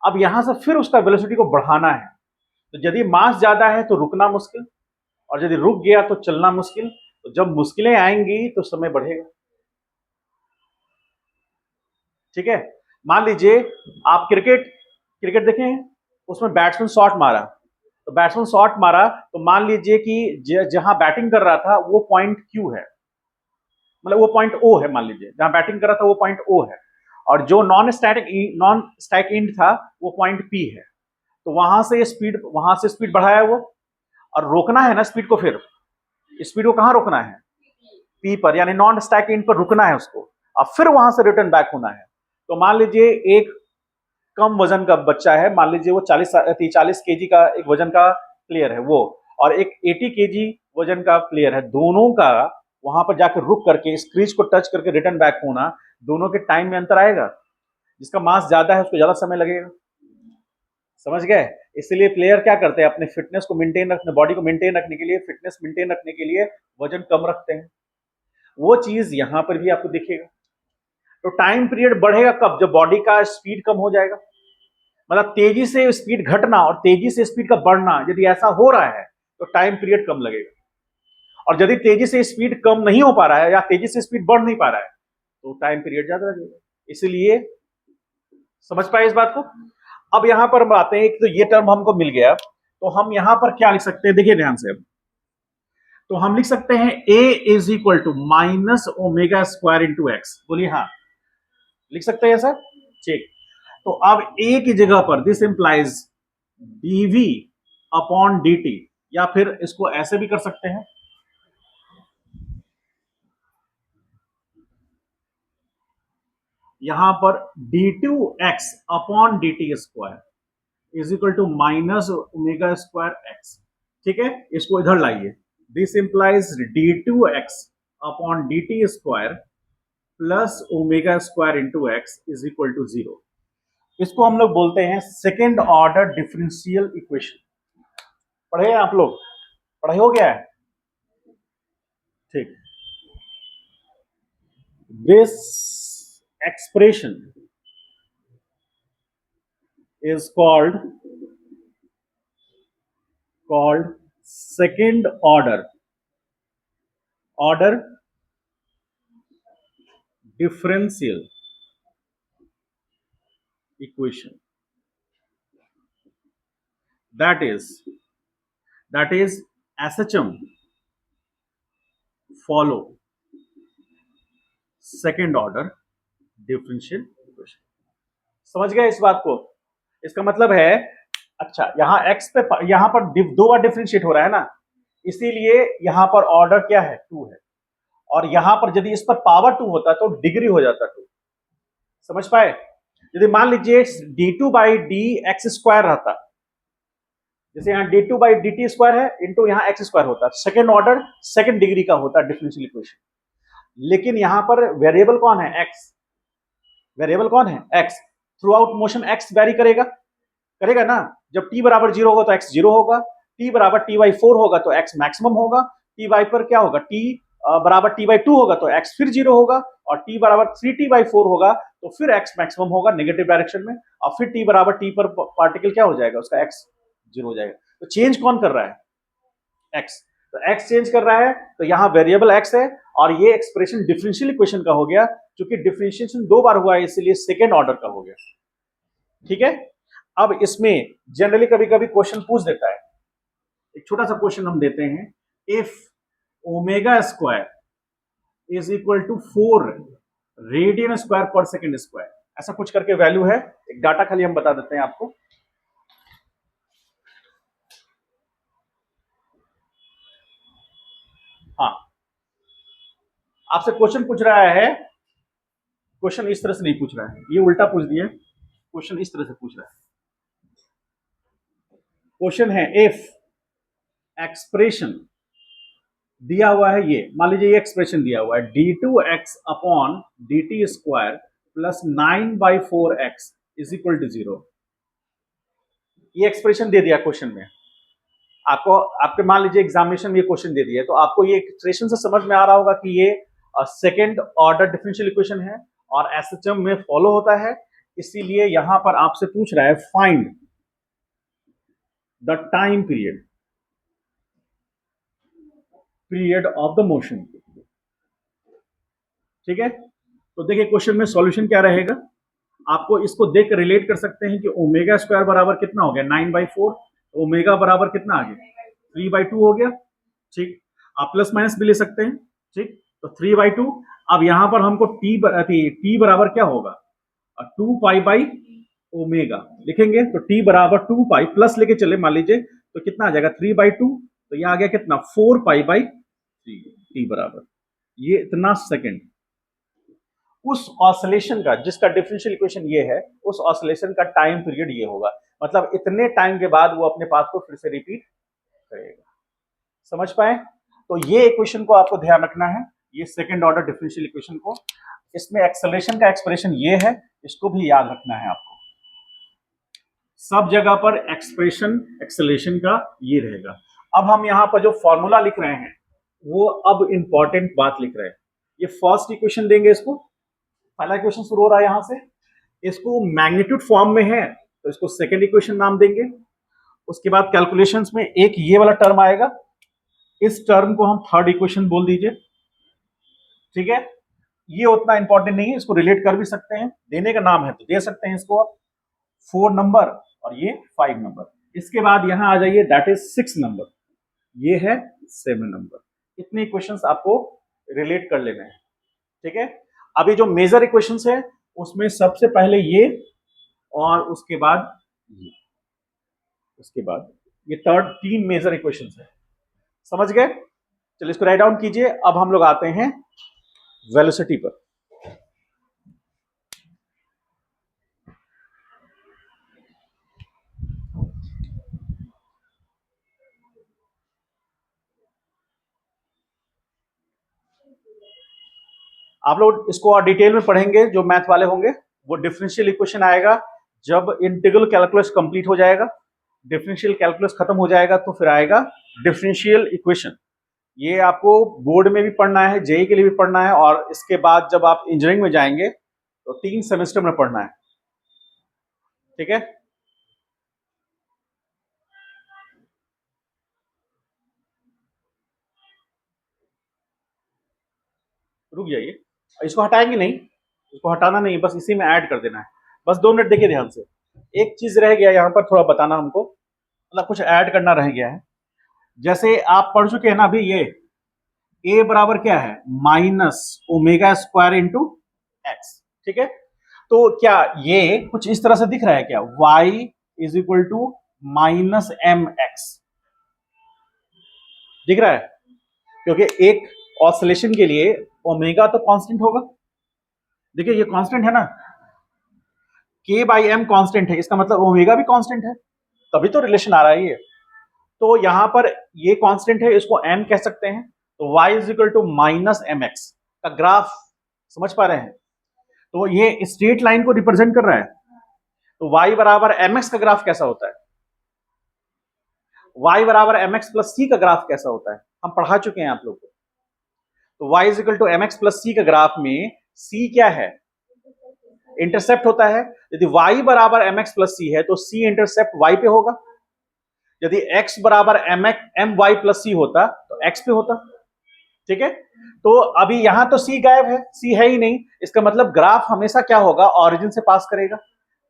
अब यहां से फिर उसका वेलोसिटी को बढ़ाना है, तो यदि मास ज्यादा है तो रुकना मुश्किल, और यदि रुक गया तो चलना मुश्किल। तो जब मुश्किलें आएंगी तो समय बढ़ेगा, ठीक है। मान लीजिए आप क्रिकेट क्रिकेट देखे हैं, उसमें बैट्समैन शॉट मारा, तो बैट्समैन शॉट मारा तो मान लीजिए कि जहां बैटिंग कर रहा था वो पॉइंट क्यू है, मतलब वो पॉइंट ओ है, मान लीजिए जहां बैटिंग कर रहा था वो पॉइंट ओ है, और जो नॉन स्टैटिक एंड था वो पॉइंट पी है। तो वहां से स्पीड बढ़ाया वो, और रोकना है ना स्पीड को, फिर स्पीड को कहां रोकना है, पी पर, यानी नॉन स्टैक इन पर रुकना है उसको, अब फिर वहां से रिटर्न बैक होना है। तो मान लीजिए एक कम वजन का बच्चा है, मान लीजिए वो 40 केजी का एक वजन का प्लेयर है वो, और एक 80 केजी वजन का प्लेयर है, दोनों का वहां पर जाकर रुक करके इस क्रीज को टच करके रिटर्न बैक होना, दोनों के टाइम में अंतर आएगा। जिसका मास ज्यादा है उसको ज्यादा समय लगेगा, समझ गए। इसलिए प्लेयर क्या करते हैं, अपने फिटनेस को मेंटेन रखने, बॉडी को मेंटेन रखने के लिए, फिटनेस मेंटेन रखने के लिए वजन कम रखते हैं। वो चीज यहां पर भी आपको दिखेगा। तो टाइम पीरियड बढ़ेगा कब, जब बॉडी का स्पीड कम हो जाएगा, मतलब तेजी से स्पीड घटना और तेजी से स्पीड का बढ़ना यदि ऐसा हो रहा है तो टाइम पीरियड कम लगेगा। और यदि तेजी से स्पीड कम नहीं हो पा रहा है या तेजी से स्पीड बढ़ नहीं पा रहा है तो टाइम पीरियड ज्यादा लगेगा। इसलिए समझ पाए इस बात को। अब यहां पर हम आते हैं, तो ये टर्म हमको मिल गया, तो हम यहां पर क्या लिख सकते हैं, देखिए ध्यान से। तो हम लिख सकते हैं a is equal to minus omega square into X, बोलिए हाँ, लिख सकते हैं ऐसा, ठीक। तो अब a की जगह पर this implies dv upon dt, या फिर इसको ऐसे भी कर सकते हैं, यहां पर d2x upon dt square is equal to minus omega square X, ठीक है। इसको इधर लाइए, this implies d2x upon dt square plus omega square into X is equal to 0। इसको हम लोग बोलते हैं सेकेंड ऑर्डर डिफरेंशियल इक्वेशन। पढ़े आप लोग, पढ़ाई हो गया है, ठीक। This expression is called second order differential equation, that is SHM follow second order differential equation। समझ गए इस बात को। इसका मतलब है, अच्छा यहां x पे, यहां पर दो बार डिफरेंशिएट हो रहा है ना, इसीलिए यहां पर ऑर्डर क्या है, 2 है, और यहां पर यदि इस पर पावर 2 होता तो डिग्री हो जाता 2। समझ पाए। यदि मान लीजिए d2 by D x square रहता, जैसे यहाँ d2 by D T square है इंटू यहाँ एक्स स्क्वायर होता, सेकेंड ऑर्डर सेकेंड डिग्री का होता डिफरेंशियल इक्वेशन। लेकिन यहां पर वेरिएबल कौन है, x, वेरिएबल कौन है, x। Through out motion x very करेगा, करेगा ना। जब t बराबर 0 होगा तो x 0 होगा, t बराबर t बाई 4 होगा तो x मैक्सिमम होगा, t बाई पर क्या होगा, t बराबर t बाई 2 होगा तो x फिर 0 होगा, और t बराबर 3t बाई 4 होगा तो फिर x मैक्सिमम होगा नेगेटिव डायरेक्शन में, और फिर t बराबर t पर पार्टिकल क्या हो जाएगा, उसका x 0 हो जाएगा। तो चेंज कौन कर रहा है, x। तो x चेंज कर रहा है, तो यहां वेरिएबल x है, और ये एक्सप्रेशन डिफरेंशियल इक्वेशन का हो गया, क्योंकि डिफरेंशिएशन 2 बार हुआ है इसलिए सेकेंड ऑर्डर का हो गया, ठीक है। अब इसमें जनरली कभी कभी क्वेश्चन पूछ देता है, एक छोटा सा क्वेश्चन हम देते हैं, if omega square is equal to 4 radian square per second square, ऐसा कुछ करके वैल्यू है, एक डाटा खाली हम बता देते हैं आपको। हाँ, आपसे क्वेश्चन पूछ रहा है, क्वेश्चन इस तरह से नहीं पूछ रहा है, ये उल्टा पूछ दिया, क्वेश्चन इस तरह से पूछ रहा है। क्वेश्चन है इफ एक्सप्रेशन दिया हुआ है, ये मान लीजिए ये एक्सप्रेशन दिया हुआ है d2x upon dt square plus 9/4x is equal to 0। ये एक्सप्रेशन दे दिया क्वेश्चन में आपको, आपके मान लीजिए एग्जामिनेशन में ये क्वेश्चन दे दिया, तो आपको ये एक्सप्रेशन से समझ में आ रहा होगा कि ये सेकेंड ऑर्डर डिफरेंशियल इक्वेशन है और एसएचएम में फॉलो होता है। इसीलिए यहां पर आपसे पूछ रहा है find the time period of the motion, ठीक है। तो देखिए क्वेश्चन में सॉल्यूशन क्या रहेगा, आपको इसको देख कर रिलेट कर सकते हैं कि ओमेगा स्क्वायर बराबर कितना हो गया, 9/4, ओमेगा बराबर कितना आ गया, 3/2 हो गया, ठीक। आप प्लस माइनस भी ले सकते हैं, ठीक। तो 3/2, अब यहां पर हमको टी बराबर क्या होगा, 2 पाई बाई ओमेगा लिखेंगे तो टी बराबर 2 पाई प्लस लेके चले मान लीजिए तो कितना आ जाएगा 3/2, तो ये आ गया कितना 4 पाई/3 टी बराबर ये इतना सेकंड। उस ऑसिलेशन का जिसका डिफरेंशियल इक्वेशन ये है उस ऑसिलेशन का टाइम पीरियड ये होगा, मतलब इतने टाइम के बाद वो अपने पाथ को फिर से रिपीट करेगा। समझ पाए? तो ये इक्वेशन को आपको ध्यान रखना है, ये सेकंड ऑर्डर डिफरेंशियल इक्वेशन को। इसमें एक्सेलरेशन का एक्सप्रेशन ये है, इसको भी याद रखना है आपको। सब जगह पर एक्सप्रेशन एक्सेलरेशन का ये रहेगा। अब हम यहां पर जो फॉर्मूला लिख रहे हैं वो अब इंपॉर्टेंट बात लिख रहे हैं। ये फर्स्ट इक्वेशन देंगे, इसको पहला इक्वेशन शुरू हो रहा है यहां से, इसको मैग्नीट्यूड फॉर्म में है तो इसको सेकंड इक्वेशन नाम देंगे। उसके बाद कैलकुलेशंस में एक ये वाला टर्म आएगा, इस टर्म को हम थर्ड इक्वेशन बोल दीजिए। ठीक है, ये उतना इंपॉर्टेंट नहीं है, इसको रिलेट कर भी सकते हैं, देने का नाम है तो दे सकते हैं इसको आप 4 नंबर और ये 5 नंबर। इसके बाद यहां आ जाइए, दैट इज 6 नंबर, ये है 7 नंबर। इतने इक्वेशंस आपको रिलेट कर लेने हैं। ठीक है, अभी जो मेजर इक्वेशंस है उसमें सबसे पहले ये और उसके बाद ये, उसके बाद ये तीन मेजर इक्वेशंस है। समझ गए? चलिए इसको राइट डाउन कीजिए। अब हम लोग आते हैं वेलोसिटी पर। आप लोग इसको और डिटेल में पढ़ेंगे, जो मैथ वाले होंगे वो डिफरेंशियल इक्वेशन आएगा जब इंटीग्रल कैलकुलस कंप्लीट हो जाएगा, डिफरेंशियल कैलकुलस खत्म हो जाएगा तो फिर आएगा डिफरेंशियल इक्वेशन। ये आपको बोर्ड में भी पढ़ना है, जेई के लिए भी पढ़ना है, और इसके बाद जब आप इंजीनियरिंग में जाएंगे तो 3 सेमेस्टर में पढ़ना है। ठीक है, रुक जाइए, इसको हटाएंगे नहीं, इसको हटाना नहीं, बस इसी में ऐड कर देना है। बस 2 मिनट देखिए ध्यान से। एक चीज रह गया यहाँ पर थोड़ा बताना हमको, मतलब कुछ ऐड करना रह गया है। जैसे आप पढ़ चुके हैं ना अभी, ये a बराबर क्या है minus omega square into x. ठीक है, तो क्या ये कुछ इस तरह से दिख रहा है क्या, y is equal to minus M X दिख रहा है? क्योंकि एक ऑसिलेशन के लिए ओमेगा तो कांस्टेंट होगा। देखिए ये कांस्टेंट है ना, k बाई एम कांस्टेंट है, इसका मतलब ओमेगा भी कांस्टेंट है, तभी तो रिलेशन आ रहा है ये। तो यहां पर ये कांस्टेंट है, इसको m कह सकते हैं, तो y is equal to minus M X का ग्राफ समझ पा रहे हैं? तो ये स्ट्रेट लाइन को रिप्रेजेंट कर रहा है, तो y बराबर एम एक्स का ग्राफ कैसा होता है, y बराबर एम एक्स प्लस सी का ग्राफ कैसा होता है, हम पढ़ा चुके हैं आप लोग को। तो y is equal to m x plus c का ग्राफ में c क्या है, इंटरसेप्ट होता है। यदि y बराबर एम एक्स प्लस सी है तो c इंटरसेप्ट y पे होगा। यदि x बराबर एम वाई प्लस सी होता तो x पे होता। ठीक है, तो अभी यहां तो c गायब है, c है ही नहीं, इसका मतलब ग्राफ हमेशा क्या होगा, ऑरिजिन से पास करेगा,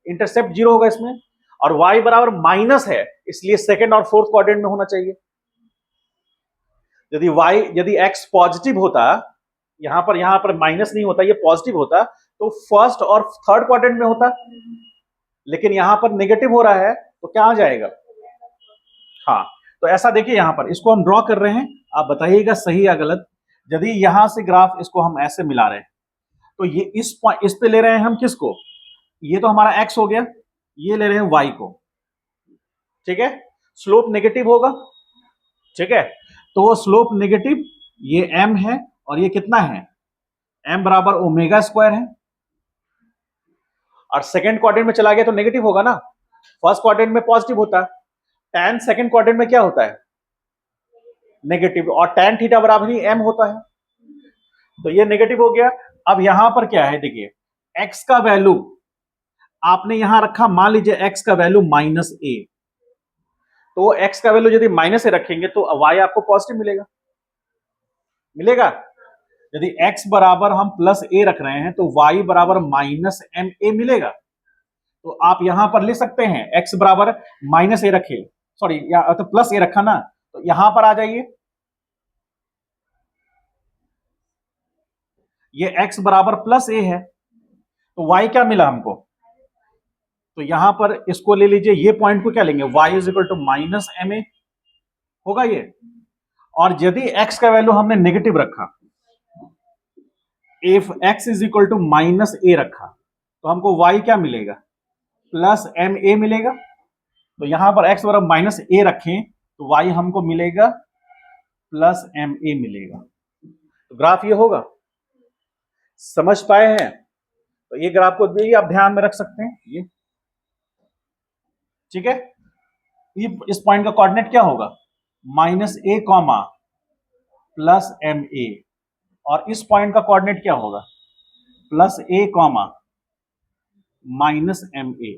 इंटरसेप्ट 0 होगा इसमें, और y बराबर माइनस है इसलिए सेकंड और फोर्थ क्वाड्रेंट में होना चाहिए। यदि x पॉजिटिव होता, यहां पर माइनस नहीं होता, ये पॉजिटिव होता तो फर्स्ट और थर्ड क्वाड्रेंट में होता, लेकिन यहां पर नेगेटिव हो रहा है तो क्या आ जाएगा। हाँ, तो ऐसा देखिए यहां पर इसको हम ड्रॉ कर रहे हैं, आप बताइएगा सही या गलत। यदि यहां से ग्राफ इसको हम ऐसे मिला रहे हैं तो ये इस पे ले रहे हैं हम किसको, ये तो हमारा x हो गया, ये ले रहे हैं y को। ठीक है, स्लोप नेगेटिव होगा। ठीक है, तो स्लोप नेगेटिव, ये m है और ये कितना है, m बराबर ओमेगा स्क्वायर है, और सेकेंड क्वाड्रेंट में चला गया तो नेगेटिव होगा ना, फर्स्ट क्वाड्रेंट में पॉजिटिव होता है, tan सेकेंड क्वाड्रेंट में क्या होता है नेगेटिव, और tan थीटा बराबर ही m होता है, तो ये नेगेटिव हो गया। अब यहां पर क्या है देखिए, x का वैल्यू आपने यहां रखा, मान लीजिए x का वैल्यू माइनस ए, तो x का वैल्यू यदि माइनस ए रखेंगे तो y आपको पॉजिटिव मिलेगा, मिलेगा। यदि x बराबर हम प्लस ए रख रहे हैं तो y बराबर माइनस एम ए मिलेगा। तो आप यहां पर ले सकते हैं x बराबर माइनस ए रखे, सॉरी तो प्लस ए रखा ना, तो यहां पर आ जाइए, ये x बराबर प्लस ए है, तो y क्या मिला हमको, तो यहां पर इसको ले लीजिए, ये पॉइंट को क्या लेंगे, y is equal to minus M A होगा ये। और यदि x का वैल्यू हमने नेगेटिव रखा, if x is equal to minus a रखा, तो हमको y क्या मिलेगा, प्लस एम ए मिलेगा। तो यहां पर x बराबर माइनस ए रखें तो y हमको मिलेगा प्लस एम ए मिलेगा। तो ग्राफ ये होगा, समझ पाए हैं? तो ये ग्राफ को भी आप ध्यान में रख सकते हैं, ये ठीक है। ये इस पॉइंट का कोऑर्डिनेट क्या होगा, minus A comma plus M A, और इस पॉइंट का कोऑर्डिनेट क्या होगा, plus A comma minus M A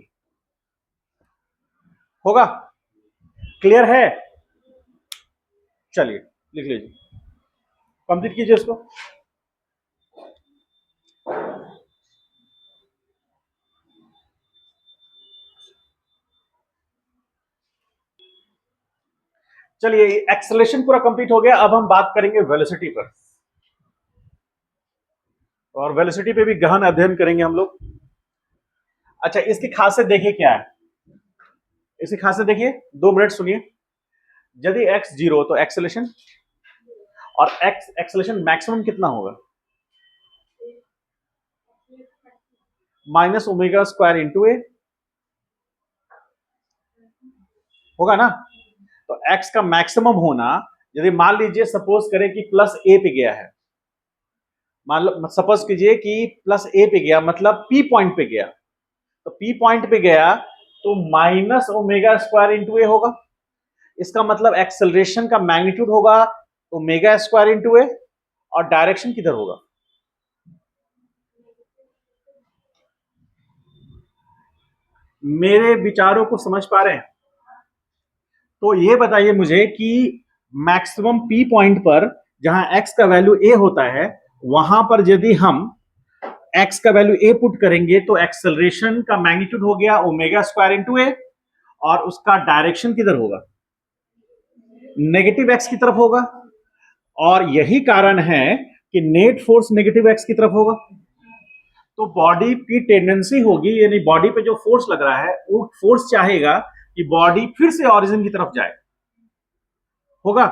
होगा। क्लियर है? चलिए लिख लीजिए, कंप्लीट कीजिए इसको। चलिए एक्सेलरेशन पूरा कंप्लीट हो गया। अब हम बात करेंगे वेलोसिटी पर, और वेलोसिटी पे भी गहन अध्ययन करेंगे हम लोग। अच्छा, इसकी खासियत देखिए क्या है, इसकी खासियत देखिए, 2 मिनट सुनिए। यदि x 0 तो एक्सेलरेशन, और x एक्सेलरेशन मैक्सिमम कितना होगा, माइनस ओमेगा स्क्वायर इंटू ए होगा ना। तो x का मैक्सिमम होना, यदि मान लीजिए सपोज करें कि प्लस ए पे गया है, मान लो सपोज कीजिए कि प्लस ए पे गया, मतलब p पॉइंट पे गया, तो p पॉइंट पे गया तो माइनस ओमेगा स्क्वायर इंटू ए होगा। इसका मतलब एक्सेलरेशन का मैग्नीट्यूड होगा ओमेगा स्क्वायर इंटू ए, और डायरेक्शन किधर होगा, मेरे विचारों को समझ पा रहे हैं? तो ये बताइए मुझे कि मैक्सिमम पी पॉइंट पर जहां x का वैल्यू a होता है, वहां पर यदि हम x का वैल्यू a पुट करेंगे तो एक्सेलरेशन का मैग्नीट्यूड हो गया ओमेगा स्क्वायर इंटू ए, और उसका डायरेक्शन किधर होगा, नेगेटिव x की तरफ होगा। और यही कारण है कि नेट फोर्स नेगेटिव x की तरफ होगा। तो बॉडी की टेंडेंसी होगी, यानी बॉडी पे जो फोर्स लग रहा है वो फोर्स चाहेगा कि बॉडी फिर से ओरिजिन की तरफ जाए, होगा।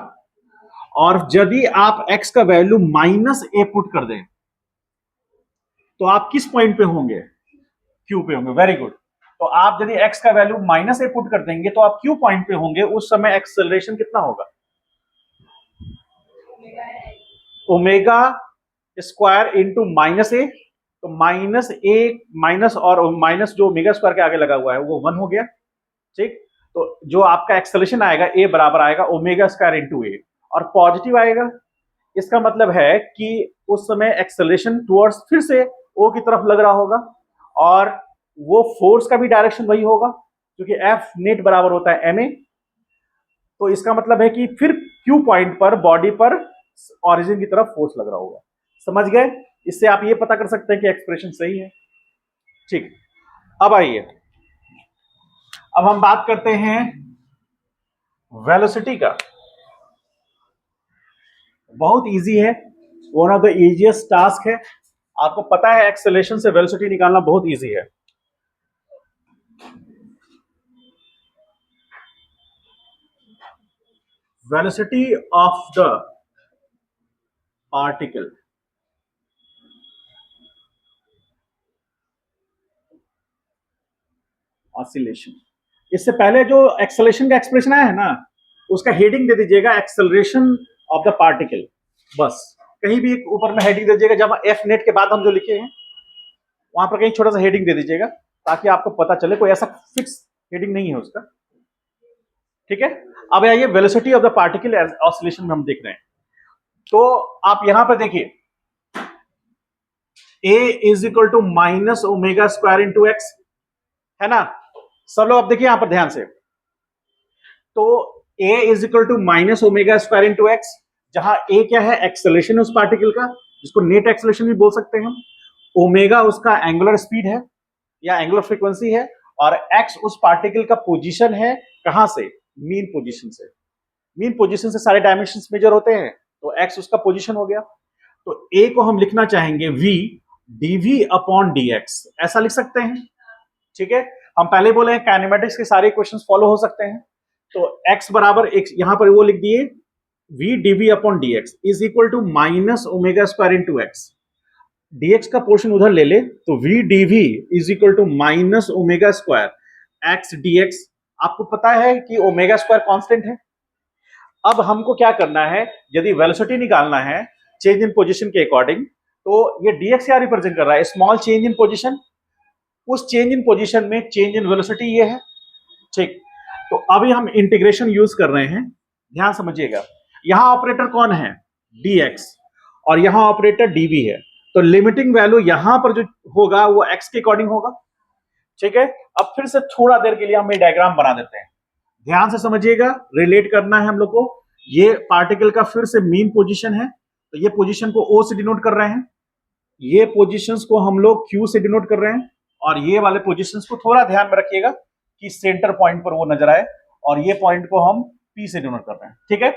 और यदि आप x का वैल्यू माइनस ए पुट कर दें तो आप किस पॉइंट पे होंगे, Q पे होंगे। Very good. तो आप यदि x का वैल्यू माइनस ए पुट कर देंगे तो आप Q पॉइंट पे होंगे। उस समय एक्सेलरेशन कितना होगा, ओमेगा स्क्वायर इंटू माइनस ए। तो माइनस ए माइनस, और माइनस जो ओमेगा स्क्वायर के आगे लगा हुआ है वो 1 हो गया, ठीक। तो जो आपका एक्सेलरेशन आएगा ए बराबर आएगा ओमेगा स्क्वायर इंटू ए, और पॉजिटिव आएगा। इसका मतलब है कि उस समय एक्सेलरेशन टुवर्ड्स फिर से ओ की तरफ लग रहा होगा, और वो फोर्स का भी डायरेक्शन वही होगा, क्योंकि एफ नेट बराबर होता है एम ए। तो इसका मतलब है कि फिर क्यू पॉइंट पर बॉडी पर ऑरिजिन की तरफ फोर्स लग रहा होगा। समझ गए? इससे आप ये पता कर सकते हैं कि एक्सप्रेशन सही है, ठीक। अब आइए, अब हम बात करते हैं वेलोसिटी का। बहुत इजी है, one of the easiest task है। आपको पता है एक्सेलरेशन से वेलोसिटी निकालना बहुत इजी है। Velocity of the particle, oscillation. इससे पहले जो एक्सेलरेशन का एक्सप्रेशन आया है ना, उसका हेडिंग दे दीजिएगा एक्सेलरेशन ऑफ द पार्टिकल, बस। कहीं भी ऊपर में हेडिंग दे दीजिएगा, जब एफ नेट के बाद हम जो लिखे हैं वहां पर कहीं छोटा सा हेडिंग दे दीजिएगा, ताकि आपको पता चले। कोई ऐसा फिक्स हेडिंग नहीं है उसका, ठीक है। अब आइए velocity of the particle oscillation में हम देख रहे हैं। तो आप यहां पर देखिए, a is equal to minus omega square into X, है ना। सब लोग आप देखिए यहां पर ध्यान से। तो a is equal to minus omega square into X, जहां a क्या है, एक्सेलरेशन है उस पार्टिकल का, जिसको नेट एक्सेलरेशन भी बोल सकते हैं हम। ओमेगा उसका एंगुलर स्पीड है या एंगुलर फ्रीक्वेंसी है, और x उस पार्टिकल का पोजीशन है, कहां से, मीन पोजीशन से। मीन पोजीशन से सारे डायमेंशंस मेजर होते हैं, तो x उसका पोजीशन हो गया। तो a को हम लिखना चाहेंगे v dv अपॉन dx, ऐसा लिख सकते हैं, ठीक है। हम पहले बोले हैं काइनेमेटिक्स के सारे क्वेश्चंस फॉलो हो सकते हैं। तो x बराबर x, यहां पर वो लिख दिए v dv upon dx is equal to minus omega square into X. dx का पोर्शन उधर ले ले तो v dv is equal to minus omega square x dx। आपको पता है कि ओमेगा स्क्वायर कांस्टेंट है। अब हमको क्या करना है, यदि वेलोसिटी निकालना है चेंज इन पोजीशन के अकॉर्डिंग, तो ये dx क्या रिप्रेजेंट कर रहा है, स्मॉल चेंज इन पोजीशन। उस चेंज इन पोजीशन में चेंज इन वेलोसिटी ये है, ठीक। तो अभी हम इंटीग्रेशन यूज कर रहे हैं, ध्यान समझिएगा। यहां ऑपरेटर कौन है, dx, और यहां ऑपरेटर dv है। तो लिमिटिंग वैल्यू यहां पर जो होगा वो x के अकॉर्डिंग होगा, ठीक है। अब फिर से थोड़ा देर के लिए हम ये डायग्राम बना देते हैं, ध्यान से समझिएगा, रिलेट करना है हम लोग को। ये पार्टिकल का फिर से मीन पोजीशन है, तो ये पोजीशन को O से डिनोट कर रहे हैं, ये पोजीशंस को हम लोग Q से डिनोट कर रहे हैं, और ये वाले पोजीशंस को थोड़ा ध्यान में रखिएगा कि सेंटर पॉइंट पर वो नजर आए, और ये पॉइंट को हम P से डिनोट कर रहे हैं, ठीक है।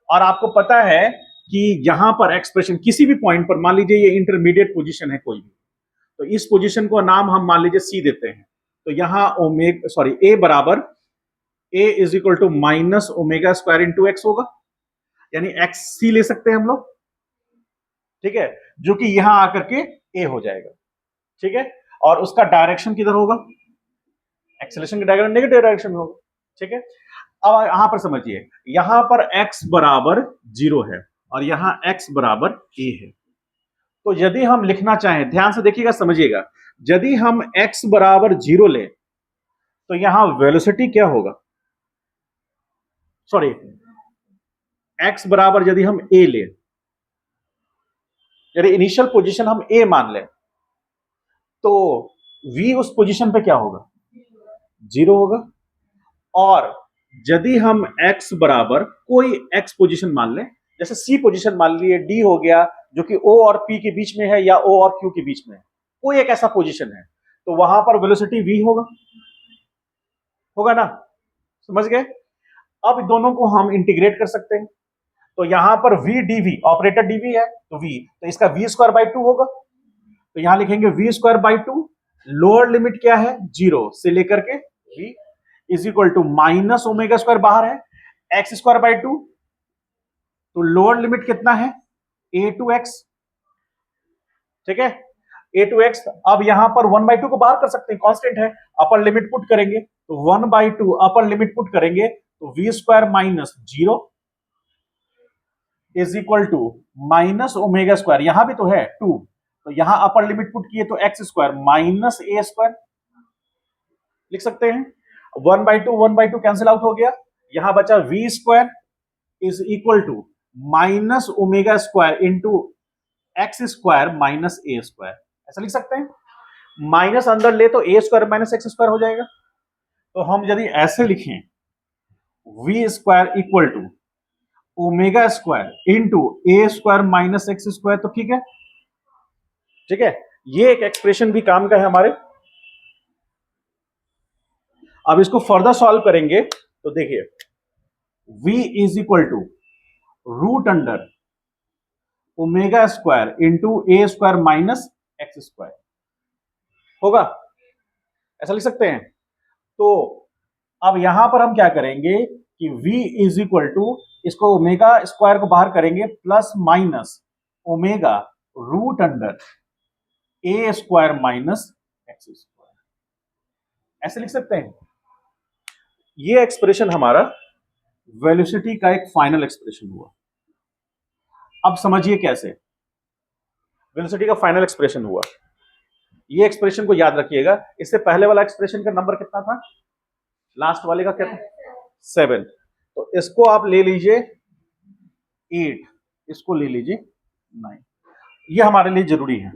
और आपको पता है कि यहां पर एक्सप्रेशन किसी भी पॉइंट पर, मान लीजिए ये इंटरमीडिएट पोजीशन है कोई भी, तो इस पोजीशन को नाम हम मान लीजिए C देते हैं। तो यहां A बराबर A is equal to minus omega square into X होगा, यानी एक्स सी ले सकते हैं हम लोग, ठीक है, जो कि यहां आकर के A हो जाएगा, ठीक है। और उसका डायरेक्शन किधर होगा, एक्सेलरेशन का डायरेक्शन नेगेटिव डायरेक्शन में होगा, ठीक है। अब यहां पर समझिए, यहां पर x बराबर 0 है और यहां x बराबर a है। तो यदि हम लिखना चाहें, ध्यान से देखिएगा समझिएगा, यदि हम x बराबर 0 ले तो यहां वेलोसिटी क्या होगा, सॉरी, x बराबर यदि हम a ले, यदि इनिशियल पोजीशन हम a मान ले, तो v उस पोजीशन पे क्या होगा, 0 होगा। और यदि हम x बराबर कोई x पोजीशन मान लें, जैसे c पोजीशन मान लिए, d हो गया जो कि o और p के बीच में है या o और q के बीच में है, कोई एक ऐसा पोजीशन है, तो वहां पर वेलोसिटी v होगा, होगा ना, समझ गए। अब दोनों को हम इंटीग्रेट कर सकते हैं, तो यहां पर v dv, ऑपरेटर dv है तो v, तो इसका v स्क्वायर बाई 2 होगा, तो यहां लिखेंगे v square by 2, lower limit क्या है 0 से लेकर के v is equal to minus omega square बाहर है, एक्स स्क्वायर बाई 2, तो लोअर लिमिट कितना है a टू x, ठीक है, a टू x। अब यहां पर 1/2 को बाहर कर सकते हैं, कांस्टेंट है, अपर लिमिट पुट करेंगे तो 1/2 अपर लिमिट पुट करेंगे तो v square minus 0 is equal to minus omega square, यहां भी तो है 2, तो यहां अपर लिमिट पुट किए तो एक्स स्क्वायर माइनस ए स्क्वायर लिख सकते हैं। 1/2 कैंसिल आउट हो गया, यहां बचा v square is equal to minus omega square into X square minus A square, ऐसा लिख सकते हैं। माइनस अंदर ले तो A square minus x square हो जाएगा। तो हम यदि ऐसे लिखें v square equal to omega square into A square minus x square, तो ठीक है, ठीक है, ये एक एक्सप्रेशन भी काम का है हमारे। अब इसको फर्दर सॉल्व करेंगे तो देखिए v is equal to root under omega square into A square minus x square होगा, ऐसा लिख सकते हैं। तो अब यहां पर हम क्या करेंगे कि v इज इक्वल टू, इसको ओमेगा स्क्वायर को बाहर करेंगे, plus minus omega root under ए स्क्वायर माइनस एक्स स्क्वायर, ऐसे लिख सकते हैं। ये एक्सप्रेशन हमारा वेलोसिटी का एक फाइनल एक्सप्रेशन हुआ। अब समझिए कैसे वेलोसिटी का फाइनल एक्सप्रेशन हुआ, ये एक्सप्रेशन को याद रखिएगा। इससे पहले वाला एक्सप्रेशन का नंबर कितना था, लास्ट वाले का क्या था, 7, तो इसको आप ले लीजिए 8, इसको ले लीजिए 9, ये हमारे लिए जरूरी है।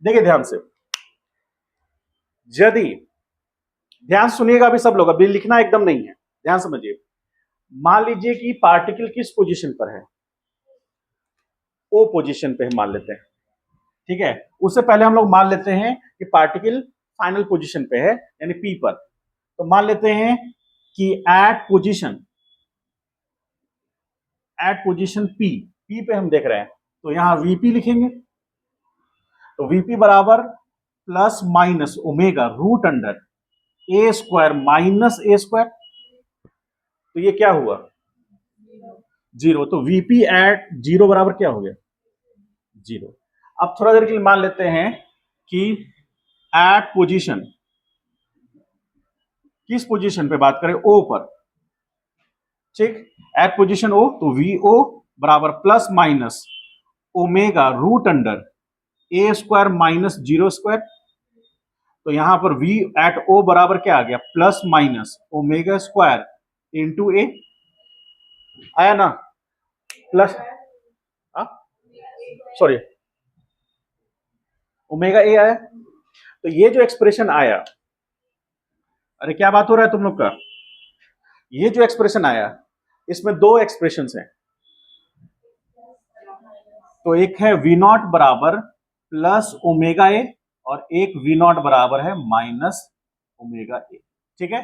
देखिए ध्यान से, यदि ध्यान सुनिएगा अभी सब लोग, अभी लिखना एकदम नहीं है, ध्यान समझिए। मान लीजिए कि पार्टिकल किस पोजीशन पर है, ओ पोजीशन पे हम मान लेते हैं, ठीक है। उससे पहले हम लोग मान लेते हैं कि पार्टिकल फाइनल पोजीशन पे है, यानी पी पर। तो मान लेते हैं कि एट पोजीशन पी पे हम देख रहे हैं, तो यहां वीपी लिखेंगे। तो वीपी बराबर plus minus omega root under ए स्क्वायर माइनस ए स्क्वायर, तो ये क्या हुआ? जीरो। तो वीपी एट जीरो बराबर क्या हो गया? जीरो। अब थोड़ा देर के लिए मान लेते हैं कि एट पोजीशन, किस पोजीशन पे बात करें? ओ पर, ठीक। एट पोजीशन ओ, तो वी ओ बराबर plus minus omega root under ए स्क्वायर माइनस जीरो स्क्वायर। तो यहां पर वी एट ओ बराबर क्या आ गया? Plus minus omega square into a, आया ना? प्लस, सॉरी, ओमेगा ए आया। तो ये जो एक्सप्रेशन आया, अरे क्या बात हो रहा है तुम लोग का? ये जो एक्सप्रेशन आया, इसमें दो एक्सप्रेशन हैं। तो एक है वी नॉट बराबर प्लस ओमेगा ए, और एक वी नॉट बराबर है माइनस ओमेगा ए, ठीक है।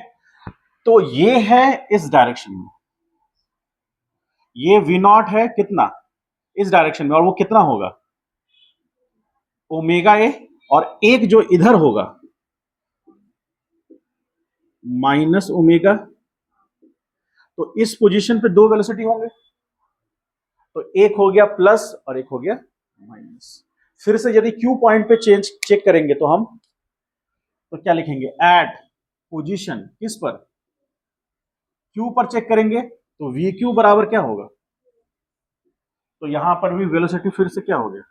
तो ये है इस डायरेक्शन में, ये वी नॉट है कितना? इस डायरेक्शन में, और वो कितना होगा? ओमेगा ए, और एक जो इधर होगा माइनस ओमेगा। तो इस पोजीशन पे दो वेलोसिटी होंगे, तो एक हो गया प्लस और एक हो गया माइनस। फिर से यदि क्यू पॉइंट पे चेक करेंगे तो हम तो क्या लिखेंगे? एट पोजीशन किस पर? क्यू पर चेक करेंगे तो वी क्यू बराबर क्या होगा? तो यहां पर भी वेलोसिटी फिर से क्या हो गया?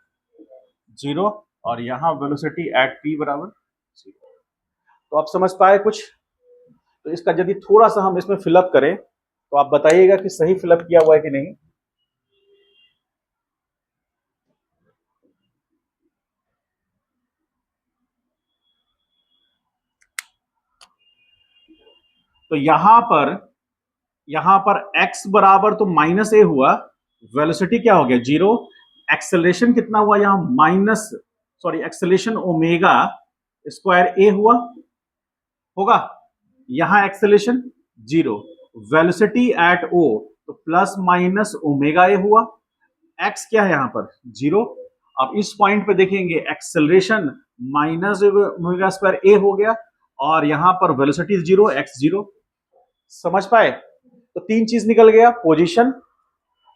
जीरो। और यहां वेलोसिटी एट पी बराबर जीरो। तो आप समझ पाए कुछ? तो इसका यदि थोड़ा सा हम इसमें फिलअप करें तो आप बताइएगा कि सही फिलअप किया हुआ है कि नहीं। तो यहां पर x बराबर तो माइनस ए हुआ, वेलोसिटी क्या हो गया? जीरो। एक्सेलरेशन कितना हुआ यहां? Minus, sorry, acceleration omega square a हुआ, होगा। यहां acceleration zero, velocity at O तो प्लस माइनस ओमेगा ए हुआ। x क्या है यहां पर? जीरो। अब इस पॉइंट पे देखेंगे एक्सेलरेशन माइनस ओमेगा स्क्वायर ए हो गया, और यहां पर वेलोसिटी जीरो, x जीरो। समझ पाए? तो तीन चीज निकल गया, पोजीशन,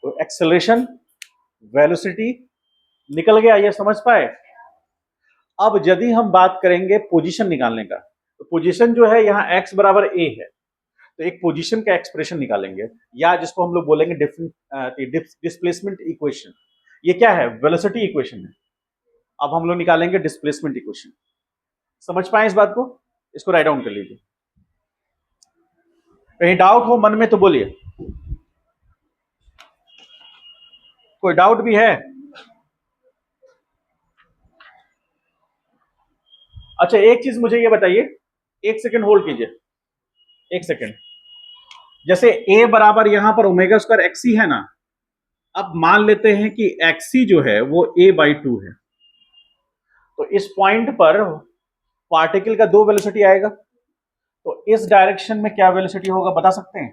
एक्सेलरेशन, वेलोसिटी निकल गया, ये समझ पाए? अब यदि हम बात करेंगे पोजीशन निकालने का, तो पोजीशन जो है यहाँ x बराबर a है, तो एक पोजीशन का एक्सप्रेशन निकालेंगे, या जिसको हम लोग बोलेंगे डिस्प्लेसमेंट इक्वेशन। ये क्या है? वेलोसिटी इक्वेशन है। अब हम लोग निकालेंगे डिस्प्लेसमेंट इक्वेशन। समझ पाए इस बात को? इसको राइट डाउन कर लीजिए। कहीं डाउट हो मन में तो बोलिए। कोई डाउट भी है? अच्छा, एक चीज मुझे ये बताइए, एक सेकंड होल्ड कीजिए, एक सेकंड। जैसे a बराबर यहां पर ओमेगा स्क्वायर एक्सी है ना, अब मान लेते हैं कि एक्सी जो है वो a/2 है, तो इस पॉइंट पर पार्टिकल का दो वेलोसिटी आएगा। तो इस डायरेक्शन में क्या वेलोसिटी होगा बता सकते हैं?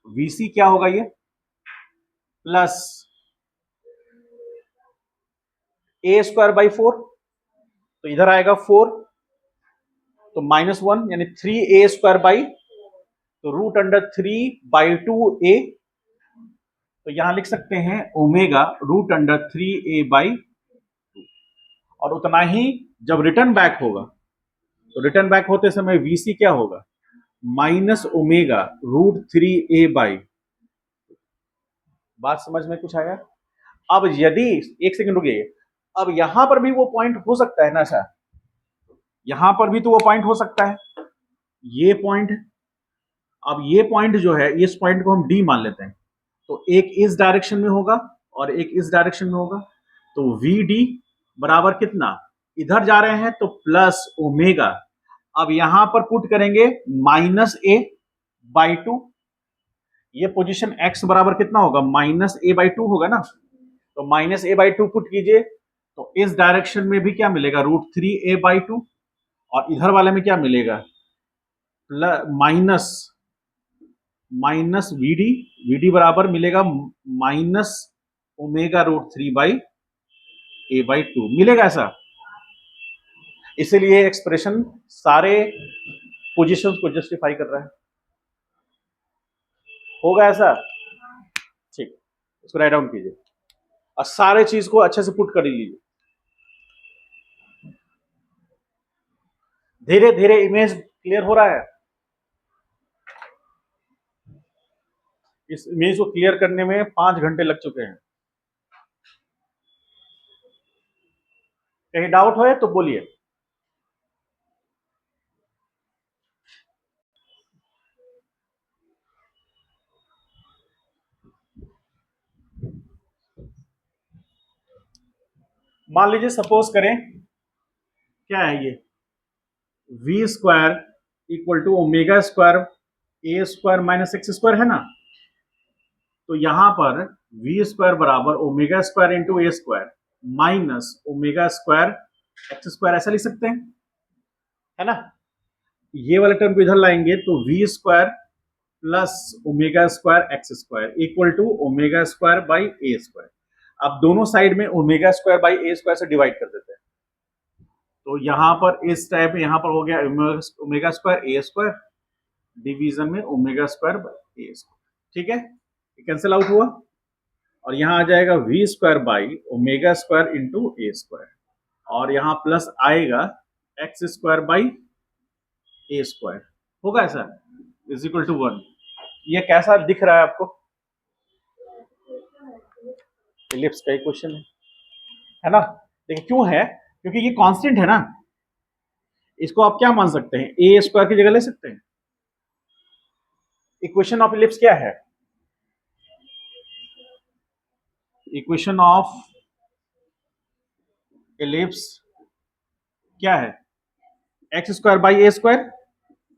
vc क्या होगा? ये plus a square by four, तो इधर आएगा फोर, तो माइनस वन, यानी थ्री ए स्क्वायर बाई, तो root under three by two a, तो यहां लिख सकते हैं omega root under three A by, और उतना ही जब रिटर्न बैक होगा, तो रिटर्न बैक होते समय वीसी क्या होगा? Minus omega root three A by. बात समझ में कुछ आया? अब यदि, एक सेकंड रुकिए, अब यहां पर भी वो पॉइंट हो सकता है ना सर? यहां पर भी तो वो पॉइंट हो सकता है, ये पॉइंट। अब ये पॉइंट जो है, इस पॉइंट को हम डी मान लेते हैं, तो एक इस डायरेक्शन में होगा और एक इस डायरेक्शन में होगा। तो वी डी बराबर कितना? इधर जा रहे हैं तो प्लस ओमेगा, अब यहां पर पुट करेंगे माइनस ए बाई टू। ये पोजीशन x बराबर कितना होगा? माइनस ए बाई टू होगा ना, तो minus A by two put कीजिए, तो इस डायरेक्शन में भी क्या मिलेगा? Root three A by two, और इधर वाले में क्या मिलेगा? माइनस माइनस वीडी, वीडी बराबर मिलेगा minus omega root three by A by two, मिलेगा ऐसा। इसीलिए एक्सप्रेशन सारे पोजीशंस को जस्टिफाई कर रहा है। होगा ऐसा? ठीक, इसको राइट डाउन कीजिए और सारे चीज को अच्छे से पुट कर लीजिए। धीरे धीरे इमेज क्लियर हो रहा है। इस इमेज को क्लियर करने में 5 घंटे लग चुके हैं। कहीं डाउट हो तो बोलिए। मान लीजिए सपोज करें, क्या है ये, v square equal to omega square A square minus x square है ना। तो यहां पर वी स्क्वायर बराबर ओमेगा स्क्वायर इंटू ए square minus omega square x square, ऐसा लिख सकते हैं, है ना। ये वाले टर्म को इधर लाएंगे तो V square plus omega square x square equal to omega square by A square. अब दोनों साइड में omega square by A square से डिवाइड कर देते हैं। तो यहां पर इस टाइप में यहां पर हो गया ओमेगा स्क्वायर ए स्क्वायर डिवीजन में omega square by A square. ठीक है, कैंसिल आउट हुआ और यहां आ जाएगा V square by omega square into A square और यहां प्लस आएगा X square by A square. होगा ऐसा, इज इक्वल टू 1। ये कैसा दिख रहा है आपको? इलिप्स का क्वेश्चन है ना। देखिए क्यों है, क्योंकि ये कांस्टेंट है ना। इसको आप क्या मान सकते हैं, ए स्क्वायर की जगह ले सकते हैं। इक्वेशन ऑफ इलिप्स क्या है? इक्वेशन ऑफ इलिप्स क्या है? X square by A square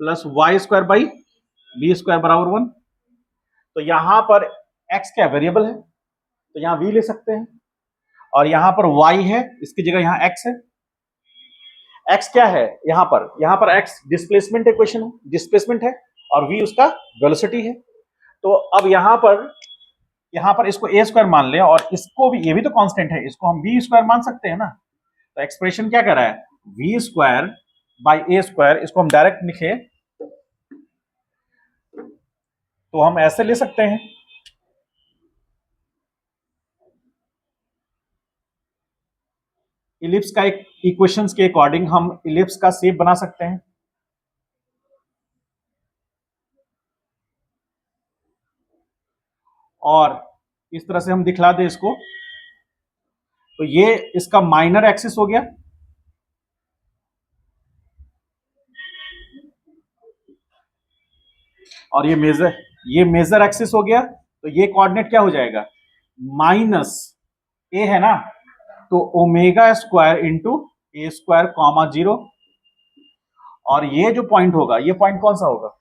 plus Y square by B square बराबर 1। तो यहां पर एक्स क्या वेरिएबल है, तो यहां वी ले सकते हैं और यहां पर वाई है, इसकी जगह यहां एक्स है। एक्स क्या है यहां पर एक्स डिस्प्लेसमेंट इक्वेशन है, डिस्प्लेसमेंट है और वी उसका वेलोसिटी है। तो अब यहां पर इसको ए स्क्वायर मान लें और इसको भी, ये भी तो कांस्टेंट है, इसको हम बी स्क्वायर मान सकते हैं ना। तो एक्सप्रेशन क्या कर रहा है, V square by A square, इसको हम डायरेक्ट लिखे तो हम ऐसे ले सकते हैं, इलिप्स का एक इक्वेशंस के अकॉर्डिंग हम इलिप्स का शेप बना सकते हैं। और इस तरह से हम दिखला दें इसको, तो ये इसका माइनर एक्सिस हो गया और ये मेजर एक्सिस हो गया। तो ये कोऑर्डिनेट क्या हो जाएगा, माइनस ए है ना, तो ओमेगा स्क्वायर इंटू ए स्क्वायर कॉमा 0। और ये जो पॉइंट होगा, ये पॉइंट कौन सा होगा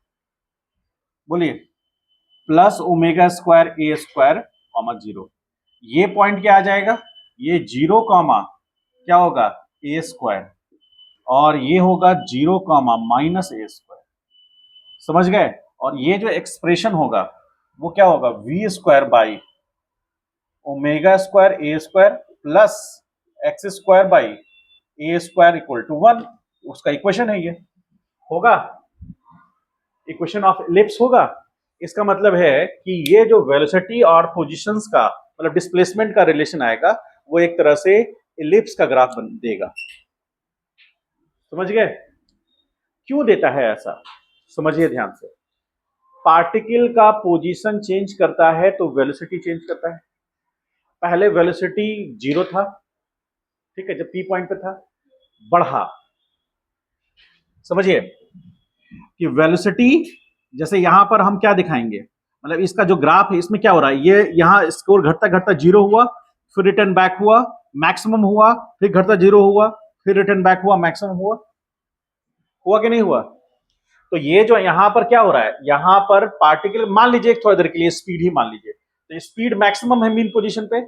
बोलिए, प्लस ओमेगा स्क्वायर ए स्क्वायर कॉमा 0। ये पॉइंट क्या आ जाएगा, ये 0 कॉमा क्या होगा ए स्क्वायर और ये होगा 0 कॉमा माइनस ए स्क्वायर। समझ गए। और ये जो एक्सप्रेशन होगा वो क्या होगा, V square by omega square A square plus X square by A square equal to 1। उसका इक्वेशन है ये। होगा, इक्वेशन ऑफ इलिप्स होगा। इसका मतलब है कि ये जो वेलोसिटी और पोजीशंस का मतलब डिस्प्लेसमेंट का रिलेशन आएगा वो एक तरह से इलिप्स का ग्राफ बन देगा। समझ गए। क्यों देता है ऐसा, समझिए ध्यान से। पार्टिकल का पोजीशन चेंज करता है तो वेलोसिटी चेंज करता है। पहले वेलोसिटी 0 था, ठीक है, जब पी पॉइंट पे था, बढ़ा। समझिए कि वेलोसिटी, जैसे यहां पर हम क्या दिखाएंगे, मतलब इसका जो ग्राफ है इसमें क्या हो रहा है, ये यहां स्कोर घटता घटता 0 हुआ, फिर रिटर्न बैक हुआ, मैक्सिमम हुआ, फिर घटता 0 हुआ, फिर रिटर्न बैक हुआ, मैक्सिमम हुआ। हुआ कि नहीं हुआ। तो ये जो यहां पर क्या हो रहा है, यहां पर पार्टिकल मान लीजिए थोड़ी देर के लिए स्पीड ही मान लीजिए, तो स्पीड मैक्सिमम है मीन पोजीशन पे,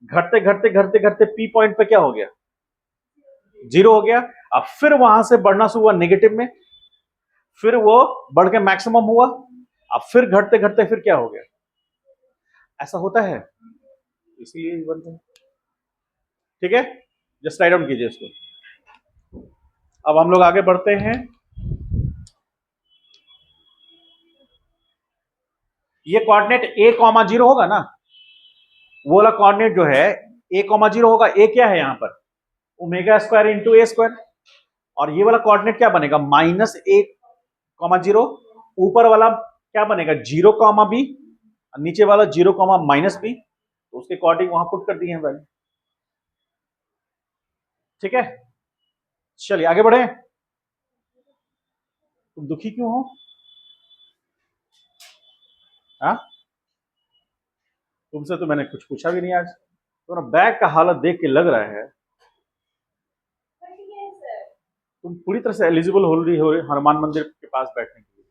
घटते घटते घटते घटते पी पॉइंट पे क्या हो गया, 0 हो गया। अब फिर वहां से बढ़ना शुरू हुआ नेगेटिव में, फिर वो बढ़ के मैक्सिमम हुआ, अब फिर घटते घटते फिर क्या हो गया। ऐसा होता है, इसीलिए बनते हैं। ठीक है, जस्ट राइट डाउन कीजिए इसको। अब हम लोग आगे बढ़ते हैं। ये कोऑर्डिनेट a कॉमा 0 होगा ना, वो वाला कोऑर्डिनेट जो है a कॉमा 0 होगा। a क्या है यहां पर, ओमेगा स्क्वायर इंटू ए स्क्वायर। और ये वाला कोऑर्डिनेट क्या बनेगा, माइनस ए कॉमा 0। ऊपर वाला क्या बनेगा, 0 कॉमा बी, नीचे वाला 0 कॉमा माइनस बी। तो उसके अकॉर्डिंग वहां पुट कर दिए हैं वैल्यू। ठीक है, चलिए आगे बढ़े। तुम दुखी क्यों हो? हाँ, तुमसे तो मैंने कुछ पूछा भी नहीं आज। तो ना बैग का हालत देख के लग रहा है तुम पूरी तरह से एलिजिबल हो रही हो हनुमान मंदिर के पास बैठने के लिए।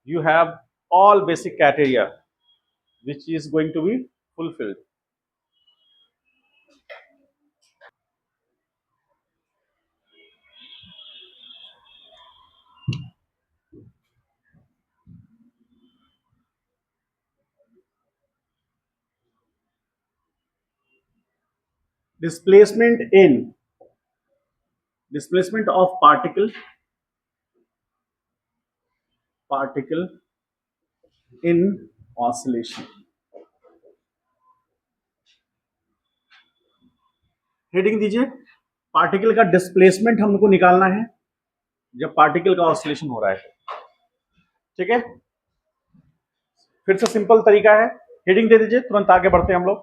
You have all basic criteria which is going to be fulfilled. Displacement of particle in oscillation. Heading दीजिए, पार्टिकल का डिस्प्लेसमेंट हमको निकालना है जब पार्टिकल का ऑसिलेशन हो रहा है। ठीक है, फिर से सिंपल तरीका है, हेडिंग दे दीजिए, तुरंत आगे बढ़ते हैं हम लोग।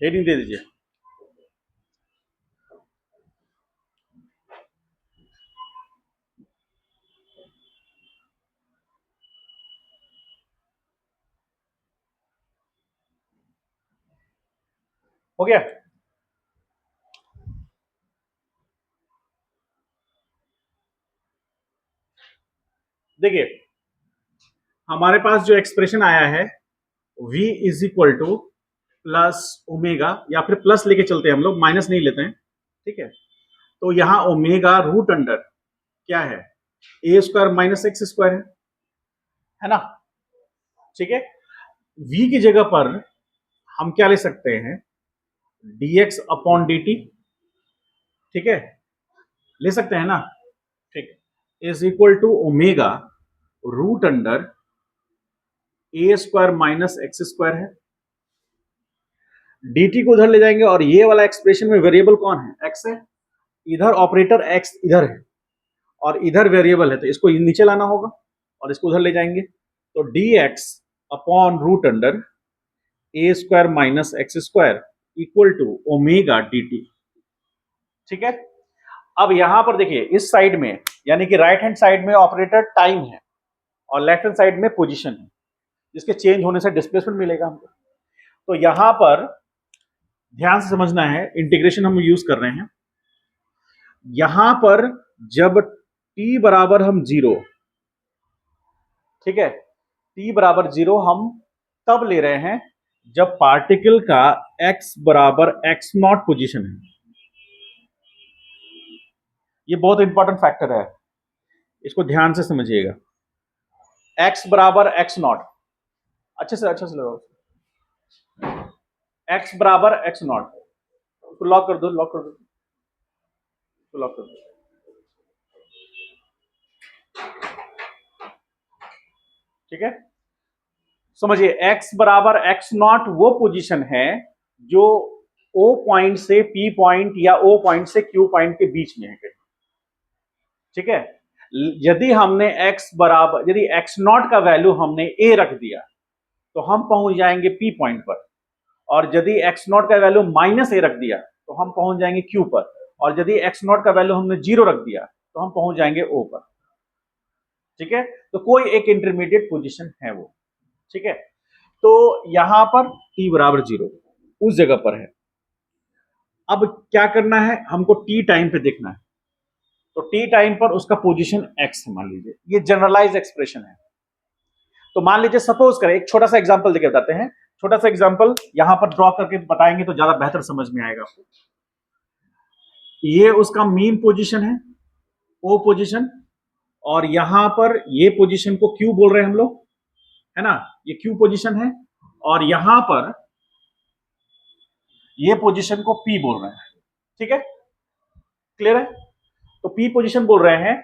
हेडिंग दे दीजिए। हो गया? देखिए, हमारे पास जो एक्सप्रेशन आया है v is equal to plus omega, या फिर प्लस लेके चलते हैं हम लोग, माइनस नहीं लेते हैं। ठीक है, तो यहां ओमेगा रूट अंडर क्या है, ए स्क्वायर माइनस एक्स स्क्वायर है ना। ठीक है, v की जगह पर हम क्या ले सकते हैं, dx अपॉन dt। ठीक है, ले सकते हैं ना। ठीक है, is equal to omega root under A square minus x square है। dt को उधर ले जाएंगे, और ये वाला एक्सप्रेशन में वेरिएबल कौन है, x है। इधर ऑपरेटर x इधर है और इधर वेरिएबल है, तो इसको नीचे लाना होगा और इसको उधर ले जाएंगे। तो dx upon root under A square minus x square equal to omega dt। ठीक है, अब यहां पर देखिए, इस साइड में यानी कि राइट हैंड साइड में ऑपरेटर टाइम है और लेफ्ट हैंड साइड में पोजीशन है, जिसके चेंज होने से डिस्प्लेसमेंट मिलेगा हमको। तो यहां पर ध्यान से समझना है, इंटीग्रेशन हम यूज कर रहे हैं। यहां पर जब t बराबर हम 0, ठीक है, t बराबर 0 हम तब ले रहे हैं जब पार्टिकल का x बराबर x0 पोजीशन है। ये बहुत इंपॉर्टेंट फैक्टर है, इसको ध्यान से समझिएगा। x बराबर x0, अच्छे से लगाओ। x बराबर x0, उसको लॉक कर दो, लॉक कर दो, लॉक कर दो। ठीक है, समझिए, x बराबर x0 वो पोजीशन है जो O पॉइंट से P पॉइंट या O पॉइंट से Q पॉइंट के बीच में है। ठीक है, यदि हमने x बराबर, यदि x0 का वैल्यू हमने a रख दिया तो हम पहुंच जाएंगे P पॉइंट पर, और यदि x0 का वैल्यू माइनस a रख दिया तो हम पहुंच जाएंगे Q पर, और यदि x0 का वैल्यू हमने 0 रख दिया तो हम पहुंच जाएंगे O पर। ठीक है, तो कोई एक इंटरमीडिएट पोजीशन है वो। ठीक है, तो यहां पर t बराबर 0 उस जगह पर है। अब क्या करना है, हमको t टाइम पे देखना है। तो t टाइम पर उसका पोजीशन x है, मान लीजिए। ये जनरलाइज एक्सप्रेशन है। तो मान लीजिए, सपोज करें, एक छोटा सा एग्जांपल देके बताते हैं। छोटा सा एग्जांपल यहां पर ड्रॉ करके बताएंगे तो ज्यादा बेहतर समझ में आएगा आपको। ये उसका मीन पोजीशन है, ओ पोजीशन, और यहां पर ये पोजीशन को क्यू बोल रहे हैं हम लोग, है ना, ये क्यू पोजीशन है, और यहां पर ये पोजीशन को पी बोल रहे हैं। ठीक है, क्लियर है। तो पी पोजीशन बोल रहे हैं,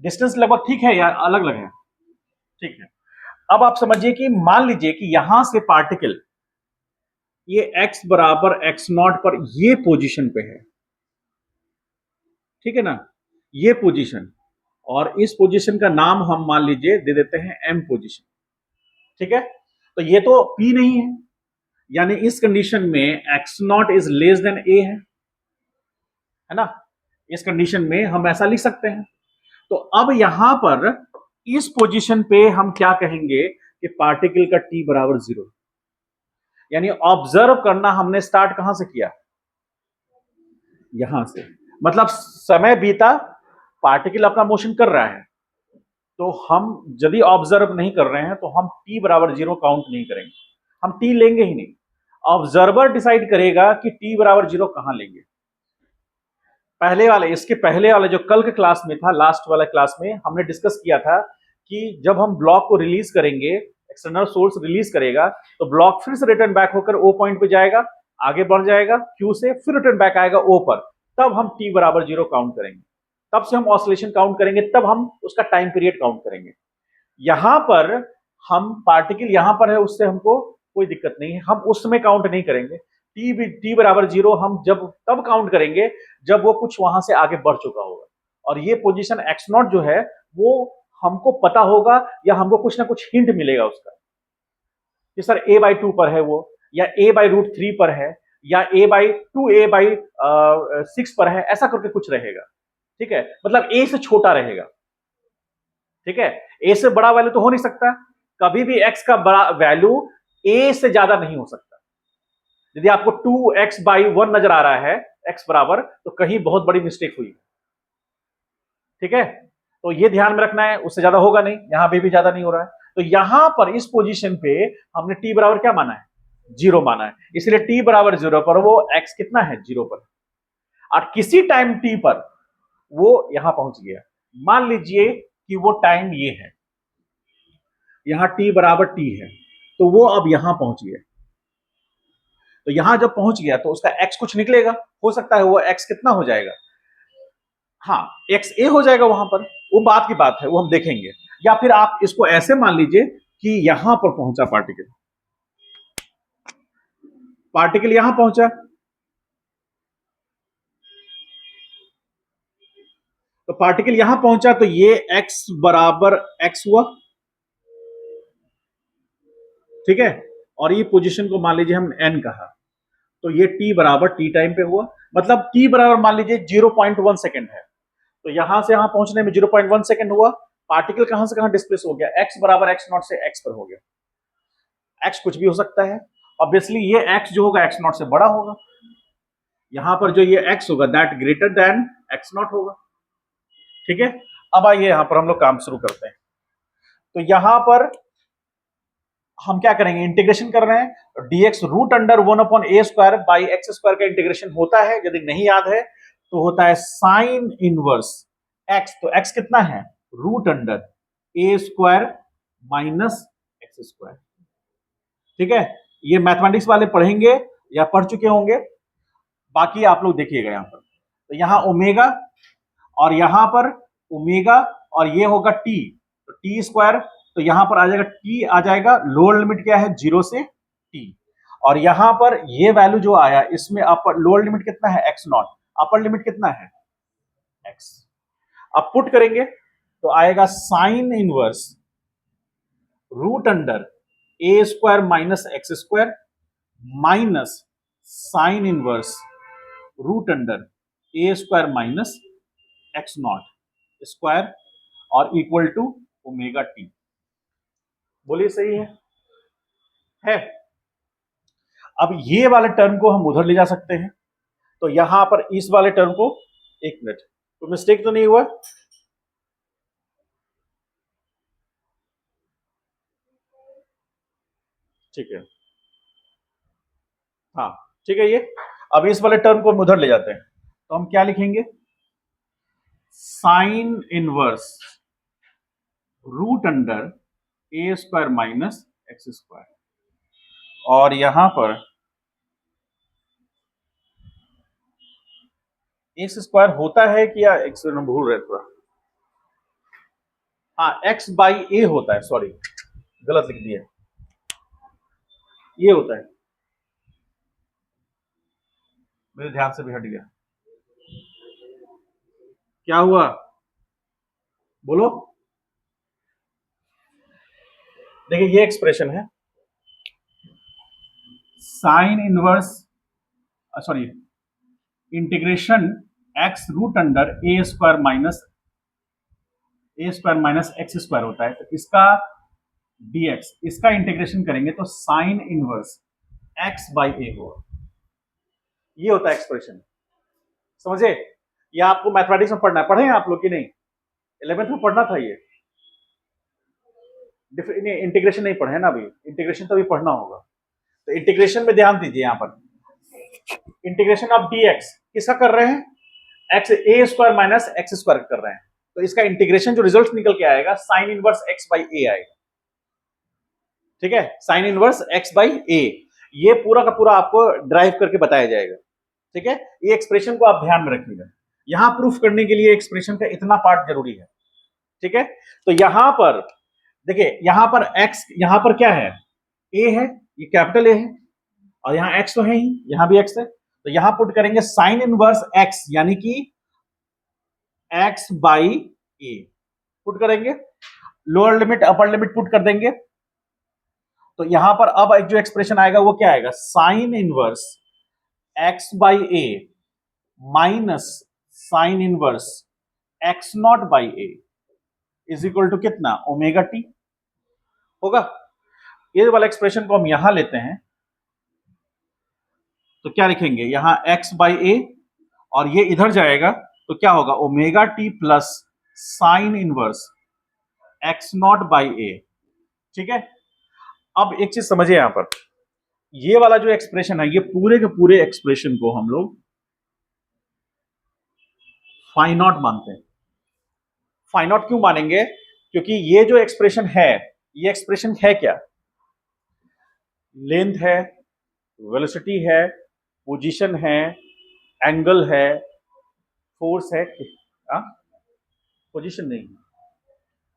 डिस्टेंस लगभग ठीक है या अलग अलग है, ठीक है। अब आप समझिए कि मान लीजिए कि यहां से पार्टिकल ये x बराबर x0 पर ये पोजीशन पे है, ठीक है ना, ये पोजीशन, और इस पोजीशन का नाम हम मान लीजिए दे देते हैं m पोजीशन, ठीक है। तो ये तो p नहीं है, यानी इस कंडीशन में x0 is less than a है ना, इस कंडीशन में हम ऐसा लिख सकते हैं। तो अब यहां पर इस पोजीशन पे हम क्या कहेंगे कि पार्टिकल का t बराबर 0, यानी ऑब्जर्व करना हमने स्टार्ट कहां से किया, यहां से, मतलब समय बीता, पार्टिकल अपना मोशन कर रहा है, तो हम यदि ऑब्जर्व नहीं कर रहे हैं तो हम t बराबर 0 काउंट नहीं करेंगे, हम t लेंगे ही नहीं। ऑब्जर्वर डिसाइड करेगा कि t बराबर 0 कहां लेंगे। पहले वाले, इसके पहले वाले जो कल के क्लास में था, लास्ट वाला क्लास में हमने डिस्कस किया था कि जब हम ब्लॉक को रिलीज करेंगे, एक्सटर्नल सोर्स रिलीज करेगा, तो ब्लॉक फिर से रिटर्न बैक होकर ओ पॉइंट पे जाएगा, आगे बढ़ जाएगा क्यू से, फिर रिटर्न बैक आएगा ओ पर, तब हम टी बराबर 0 काउंट करेंगे, तब से हम ऑसिलेशन काउंट करेंगे, तब हम उसका टाइम पीरियड काउंट करेंगे। यहां पर हम पार्टिकल यहां पर है, उससे हमको कोई दिक्कत नहीं है, हम उस समय काउंट नहीं करेंगे। टी बराबर 0 हम जब तब काउंट करेंगे जब वो कुछ वहां से आगे बढ़ चुका होगा, और ये पोजीशन x0 जो है वो हमको पता होगा, या हमको कुछ ना कुछ हिंट मिलेगा उसका कि सर a/2 पर है वो, या a/√3 पर है, या a/2 a/6 पर है, ऐसा करके कुछ रहेगा, ठीक है, मतलब a से छोटा रहेगा, ठीक है। a से बड़ा वैल्यू तो हो नहीं सकता, कभी भी x का बड़ा वैल्यू a से ज्यादा नहीं हो सकता। यदि आपको 2x/1 नजर आ रहा है x बराबर, तो कहीं बहुत बड़ी मिस्टेक हुई, ठीक है। तो ये ध्यान में रखना है, उससे ज्यादा होगा नहीं, यहां पे भी ज्यादा नहीं हो रहा है। तो यहां पर इस पोजीशन पे हमने t बराबर क्या माना है, 0 माना है, इसलिए t बराबर 0 पर वो x कितना है, 0 पर, और किसी टाइम t पर वो यहां पहुंच गया। मान लीजिए कि वो टाइम ये है, यहां t बराबर t है, तो वो अब यहां पहुंच गया। तो यहां जब पहुंच गया तो उसका x कुछ निकलेगा, हो सकता है वो x कितना हो जाएगा, हाँ एक्स ए हो जाएगा वहां पर, वो बात की बात है, वो हम देखेंगे। या फिर आप इसको ऐसे मान लीजिए कि यहां पर पहुंचा पार्टिकल, पार्टिकल यहां पहुंचा, तो पार्टिकल यहां पहुंचा, तो ये x बराबर x हुआ, ठीक है। और ये पोजीशन को मान लीजिए हम n कहा, तो ये t बराबर t टाइम पे हुआ, मतलब t बराबर मान लीजिए 0.1 सेकेंड है, तो यहां से यहां पहुंचने में 0.1 सेकेंड हुआ। पार्टिकल कहां से कहां डिस्प्लेस हो गया, x बराबर x0 से x पर हो गया। x कुछ भी हो सकता है, ऑब्वियसली ये x जो होगा x0 से बड़ा होगा, यहां पर जो ये x होगा दैट ग्रेटर देन x0 होगा, ठीक है। अब आइए यहां पर हम लोग काम शुरू करते हैं। तो यहां पर हम क्या करेंगे, इंटीग्रेशन कर रहे हैं, dx root under 1/a² by x² का इंटीग्रेशन होता है, यदि नहीं याद है तो होता है साइन इनवर्स x, तो x कितना है, root under a² minus x², ठीक है। ये मैथमेटिक्स वाले पढ़ेंगे या पढ़ चुके होंगे, बाकी आप लोग देखिएगा यहां पर। तो यहां ओमेगा, और यहां पर ओमेगा, और ये होगा टी, तो t², तो यहां पर आ जाएगा t, आ जाएगा लोअर लिमिट क्या है 0 से t, और यहां पर ये वैल्यू जो आया इसमें अपर लोअर लिमिट कितना है x0, अपर लिमिट कितना है x। अब पुट करेंगे तो आएगा sine inverse root under a² minus x² minus sine inverse root under a² minus x0 और इक्वल टू ओमेगा टी। बोलिए सही है। अब ये वाले टर्म को हम उधर ले जा सकते हैं, तो यहां पर इस वाले टर्म को, एक मिनट, तो मिस्टेक तो नहीं हुआ, ठीक है, हाँ ठीक है। ये अब इस वाले टर्म को हम उधर ले जाते हैं, तो हम क्या लिखेंगे, sine inverse root under a² minus x², और यहां पर एक्स स्क्वायर होता है कि या एक्स भूल रहे थोड़ा, हाँ एक्स बाई ए होता है, सॉरी गलत लिख दिया, ये होता है, मेरे ध्यान से भी हट गया। क्या हुआ बोलो। देखिए ये एक्सप्रेशन है sine inverse, sorry integration x root under ए स्क्वायर माइनस एक्स स्क्वायर होता है, तो इसका dx, इसका इंटीग्रेशन करेंगे तो sine inverse x by a होगा, ये होता है एक्सप्रेशन। समझे? ये आपको मैथमेटिक्स में पढ़ना है, पढ़े हैं आप लोग कि नहीं? 11th में पढ़ना था ये, इंटीग्रेशन नहीं पढ़े ना अभी, इंटीग्रेशन तो अभी पढ़ना होगा। तो इंटीग्रेशन में ध्यान दीजिए, यहां पर इंटीग्रेशन ऑफ dx किसका कर रहे हैं, एक्स ए स्क्वायर माइनस एक्स स्क्वायर कर रहे हैं, तो इसका इंटीग्रेशन जो रिजल्ट निकल के आएगा साइन इनवर्स एक्स बाई ए आएगा। ठीक है, साइन इनवर्स एक्स बाई ए, ये पूरा का पूरा आपको ड्राइव करके बताया जाएगा। ठीक है, ये एक्सप्रेशन को आप ध्यान में रखिएगा, यहां प्रूफ करने के लिए एक्सप्रेशन का इतना पार्ट जरूरी है। ठीक है, तो यहां पर देखिए, यहां पर x, यहां पर क्या है, a है, ये कैपिटल ए है, और यहां x तो है ही, यहां भी x है, तो यहां पुट करेंगे साइन इनवर्स x, यानी कि x बाई ए पुट करेंगे, lower limit upper limit put कर देंगे, तो यहां पर अब एक जो एक्सप्रेशन आएगा वो क्या आएगा, sine inverse x by A minus sine inverse x not by A is equal to कितना, ओमेगा टी होगा। ये वाला एक्सप्रेशन को हम यहां लेते हैं, तो क्या लिखेंगे, यहां x बाई ए, और ये इधर जाएगा तो क्या होगा, omega T plus sine inverse x not by a. ठीक है, अब एक चीज समझिए, यहां पर ये वाला जो एक्सप्रेशन है, ये पूरे के पूरे एक्सप्रेशन को हम लोग फाइनॉट मानते हैं। फाइनॉट क्यों मानेंगे, क्योंकि ये जो एक्सप्रेशन है, ये एक्सप्रेशन है क्या, लेंथ है, वेलोसिटी है, पोजीशन है, एंगल है, फोर्स है, पोजीशन नहीं,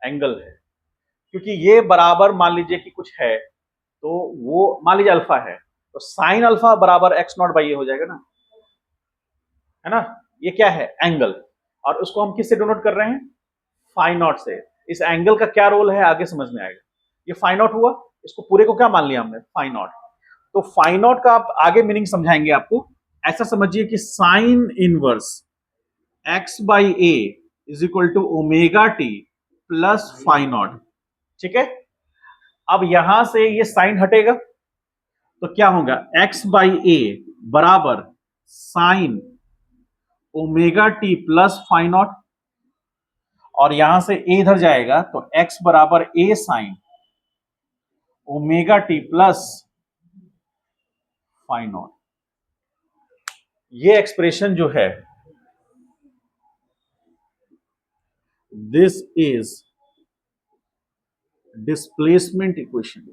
एंगल है, क्योंकि ये बराबर मान लीजिए कि कुछ है, तो वो मान लीजिए अल्फा है, तो साइन अल्फा बराबर एक्स नॉट बाई ए हो जाएगा ना, है ना, ये क्या है, एंगल, और उसको हम किससे डिनोट कर रहे हैं, फाइ नॉट से। इस एंगल का क्या रोल है आगे समझ में आएगा। ये फाइ नॉट हुआ, इसको पूरे को क्या मान लिया हमने, फाइ नॉट। तो फाइ नॉट का आप आगे मीनिंग समझाएंगे आपको, ऐसा समझिए कि sine inverse X by A is equal to omega T plus phi not. ठीक है, अब यहां से ये साइन हटेगा तो क्या होगा, एक्स बाई ए बराबर sine omega T plus phi nought, और यहां से ए इधर जाएगा तो x बराबर a sine omega T plus phi nought. ये एक्सप्रेशन जो है, this is displacement equation,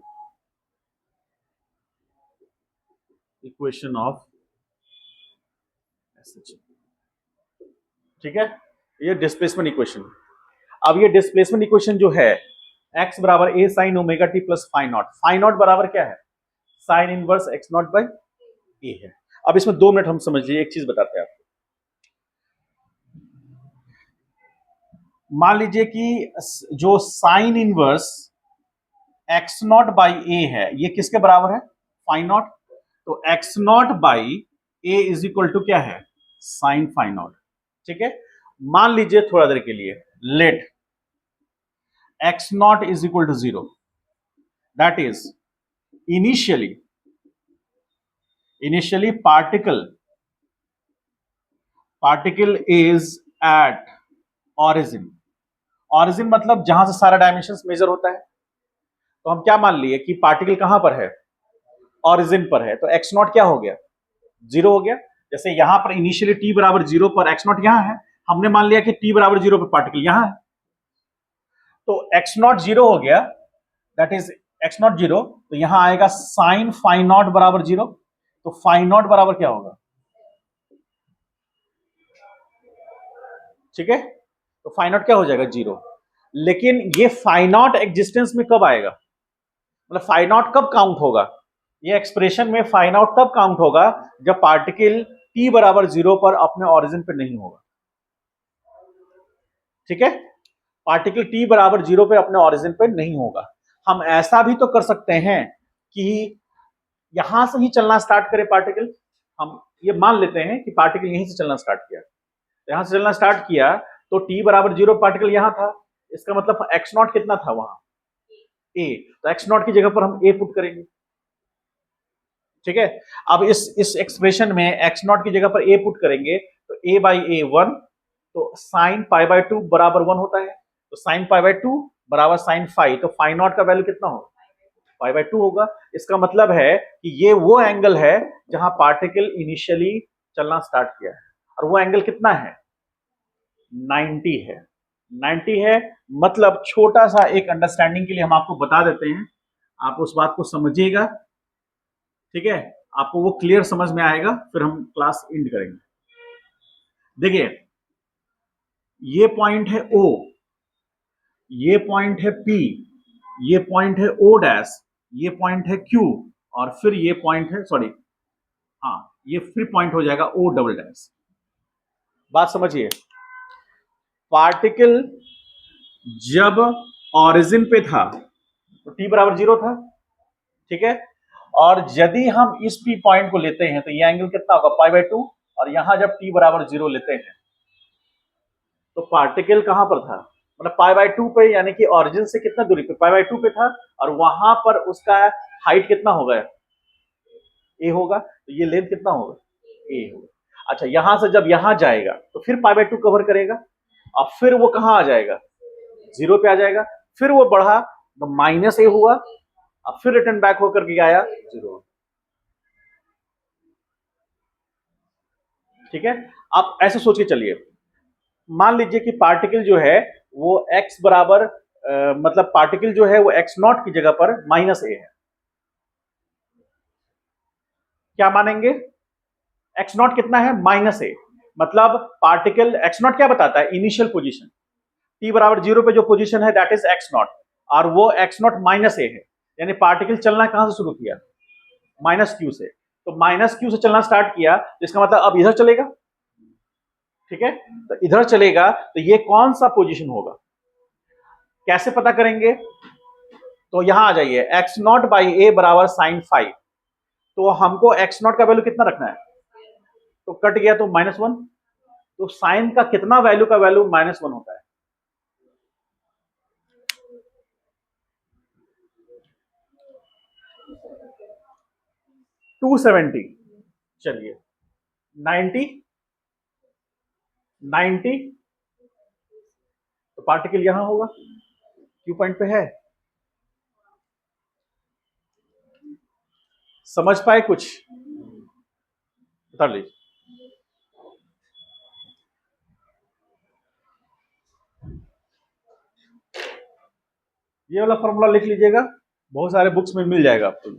equation of SH. ठीक है, ये डिस्प्लेसमेंट इक्वेशन। अब ये डिस्प्लेसमेंट इक्वेशन जो है, x बराबर a sine omega T plus phi nought, phi nought बराबर क्या है, sine inverse x nought by a है। अब इसमें 2 मिनट हम समझ लीजिए, एक चीज बताते हैं आपको। मान लीजिए कि जो sine inverse x nought by a है, ये किसके बराबर है, फाइ नॉट, तो x nought by A is equal to क्या है, साइन फाइ नॉट। ठीक है, मान लीजिए थोड़ा देर के लिए, late x naught is equal to 0, that is initially particle is at origin मतलब जहां से सारा डायमेंशंस मेजर होता है, तो हम क्या मान लिए कि पार्टिकल कहां पर है, ऑरिजिन पर है, तो x नॉट क्या हो गया, 0 हो गया। जैसे यहां पर इनिशियली t बराबर 0 पर x नॉट यहां है, हमने मान लिया कि t बराबर 0 पर पार्टिकल यहां है, तो x नॉट 0 हो गया, दैट इज x नॉट 0, तो यहां आएगा साइन फाइ नॉट बराबर 0, तो फाइ नॉट बराबर क्या होगा, ठीक है, तो फाई नॉट क्या हो जाएगा, 0। लेकिन ये फाई नॉट एग्जिस्टेंस में कब आएगा, मतलब फाई नॉट कब काउंट होगा, ये एक्सप्रेशन में फाई नॉट तब काउंट होगा जब पार्टिकल t बराबर 0 पर अपने ओरिजिन पे नहीं होगा। ठीक है, पार्टिकल t बराबर 0 पे अपने ओरिजिन पे नहीं होगा। हम ऐसा भी तो कर सकते हैं कि यहां से ही चलना स्टार्ट करे पार्टिकल। हम ये मान लेते हैं कि पार्टिकल यहीं से चलना स्टार्ट किया, यहां से चलना स्टार्ट किया तो t बराबर 0 पार्टिकल यहां था, इसका मतलब x नॉट कितना था वहां, a, तो x नॉट की जगह पर हम a पुट करेंगे। ठीक है, अब इस एक्सप्रेशन में x नॉट की जगह पर a पुट करेंगे तो a बाई ए 1, तो साइन पाई बाय 2 बराबर 1 होता है, तो साइन पाई बाय 2 बराबर साइन फाई, तो फाई नॉट का वैल्यू कितना होगा, पाई बाय 2 होगा। इसका मतलब है कि ये वो एंगल है जहां पार्टिकल इनिशियली चलना स्टार्ट किया है, और वो एंगल कितना है, 90 है। 90 है, मतलब छोटा सा एक अंडरस्टैंडिंग के लिए हम आपको बता देते हैं, आप उस बात को समझिएगा। ठीक है, आपको वो क्लियर समझ में आएगा, फिर हम क्लास एंड करेंगे। देखिए, ये पॉइंट है O, ये पॉइंट है P, ये पॉइंट है O डैश, ये पॉइंट है Q, और फिर ये पॉइंट है, सॉरी, हाँ, ये फिर पॉइंट हो जाएगा O डबल डैश। बात समझिए, पार्टिकल जब ऑरिजिन पे था तो t बराबर 0 था, ठीक है, और यदि हम इस P पॉइंट को लेते हैं तो ये एंगल कितना होगा, पाई बाय 2, और यहां जब t बराबर 0 लेते हैं तो पार्टिकल कहां पर था, मतलब पाई बाय 2 पे, यानी कि ऑरिजिन से कितना दूरी पे, पाई बाय 2 पे था, और वहां पर उसका हाइट कितना होगा, a होगा, तो ये लेंथ कितना होगा, a होगा। अच्छा, यहां से जब यहां जाएगा तो फिर पाई बाय 2 कवर करेगा, और फिर वो कहां आ जाएगा, 0 पे आ जाएगा, फिर वो बढ़ा तो माइनस ए हुआ, अब फिर रिटर्न बैक होकर के आया 0। ठीक है, आप ऐसे सोच के चलिए, मान लीजिए कि पार्टिकल जो है वो x बराबर मतलब पार्टिकल जो है वो x नॉट की जगह पर माइनस ए है, क्या मानेंगे, x नॉट कितना है, माइनस ए, मतलब पार्टिकल x नॉट क्या बताता है, इनिशियल पोजीशन, t बराबर 0 पे जो पोजीशन है दैट इज x नॉट, और वो x नॉट माइनस ए है, यानी पार्टिकल चलना कहां से शुरू किया, माइनस क्यू से, तो माइनस क्यू से चलना स्टार्ट किया, तो इसका मतलब अब इधर चलेगा। ठीक है, तो इधर चलेगा तो ये कौन सा पोजीशन होगा, कैसे पता करेंगे, तो यहां आ जाइए, एक्स नॉट बाई ए बराबर साइन फाइव, तो हमको एक्स नॉट का वैल्यू कितना रखना है, तो कट गया तो -1, तो साइन का कितना वैल्यू का वैल्यू -1 होता है, 270, चलिए 90, 90, तो पार्टिकल यहां होगा, क्यू पॉइंट पे है, समझ पाए कुछ, बता लीजिए। ये वाला फॉर्मूला लिख लीजिएगा, बहुत सारे बुक्स में मिल जाएगा आपको।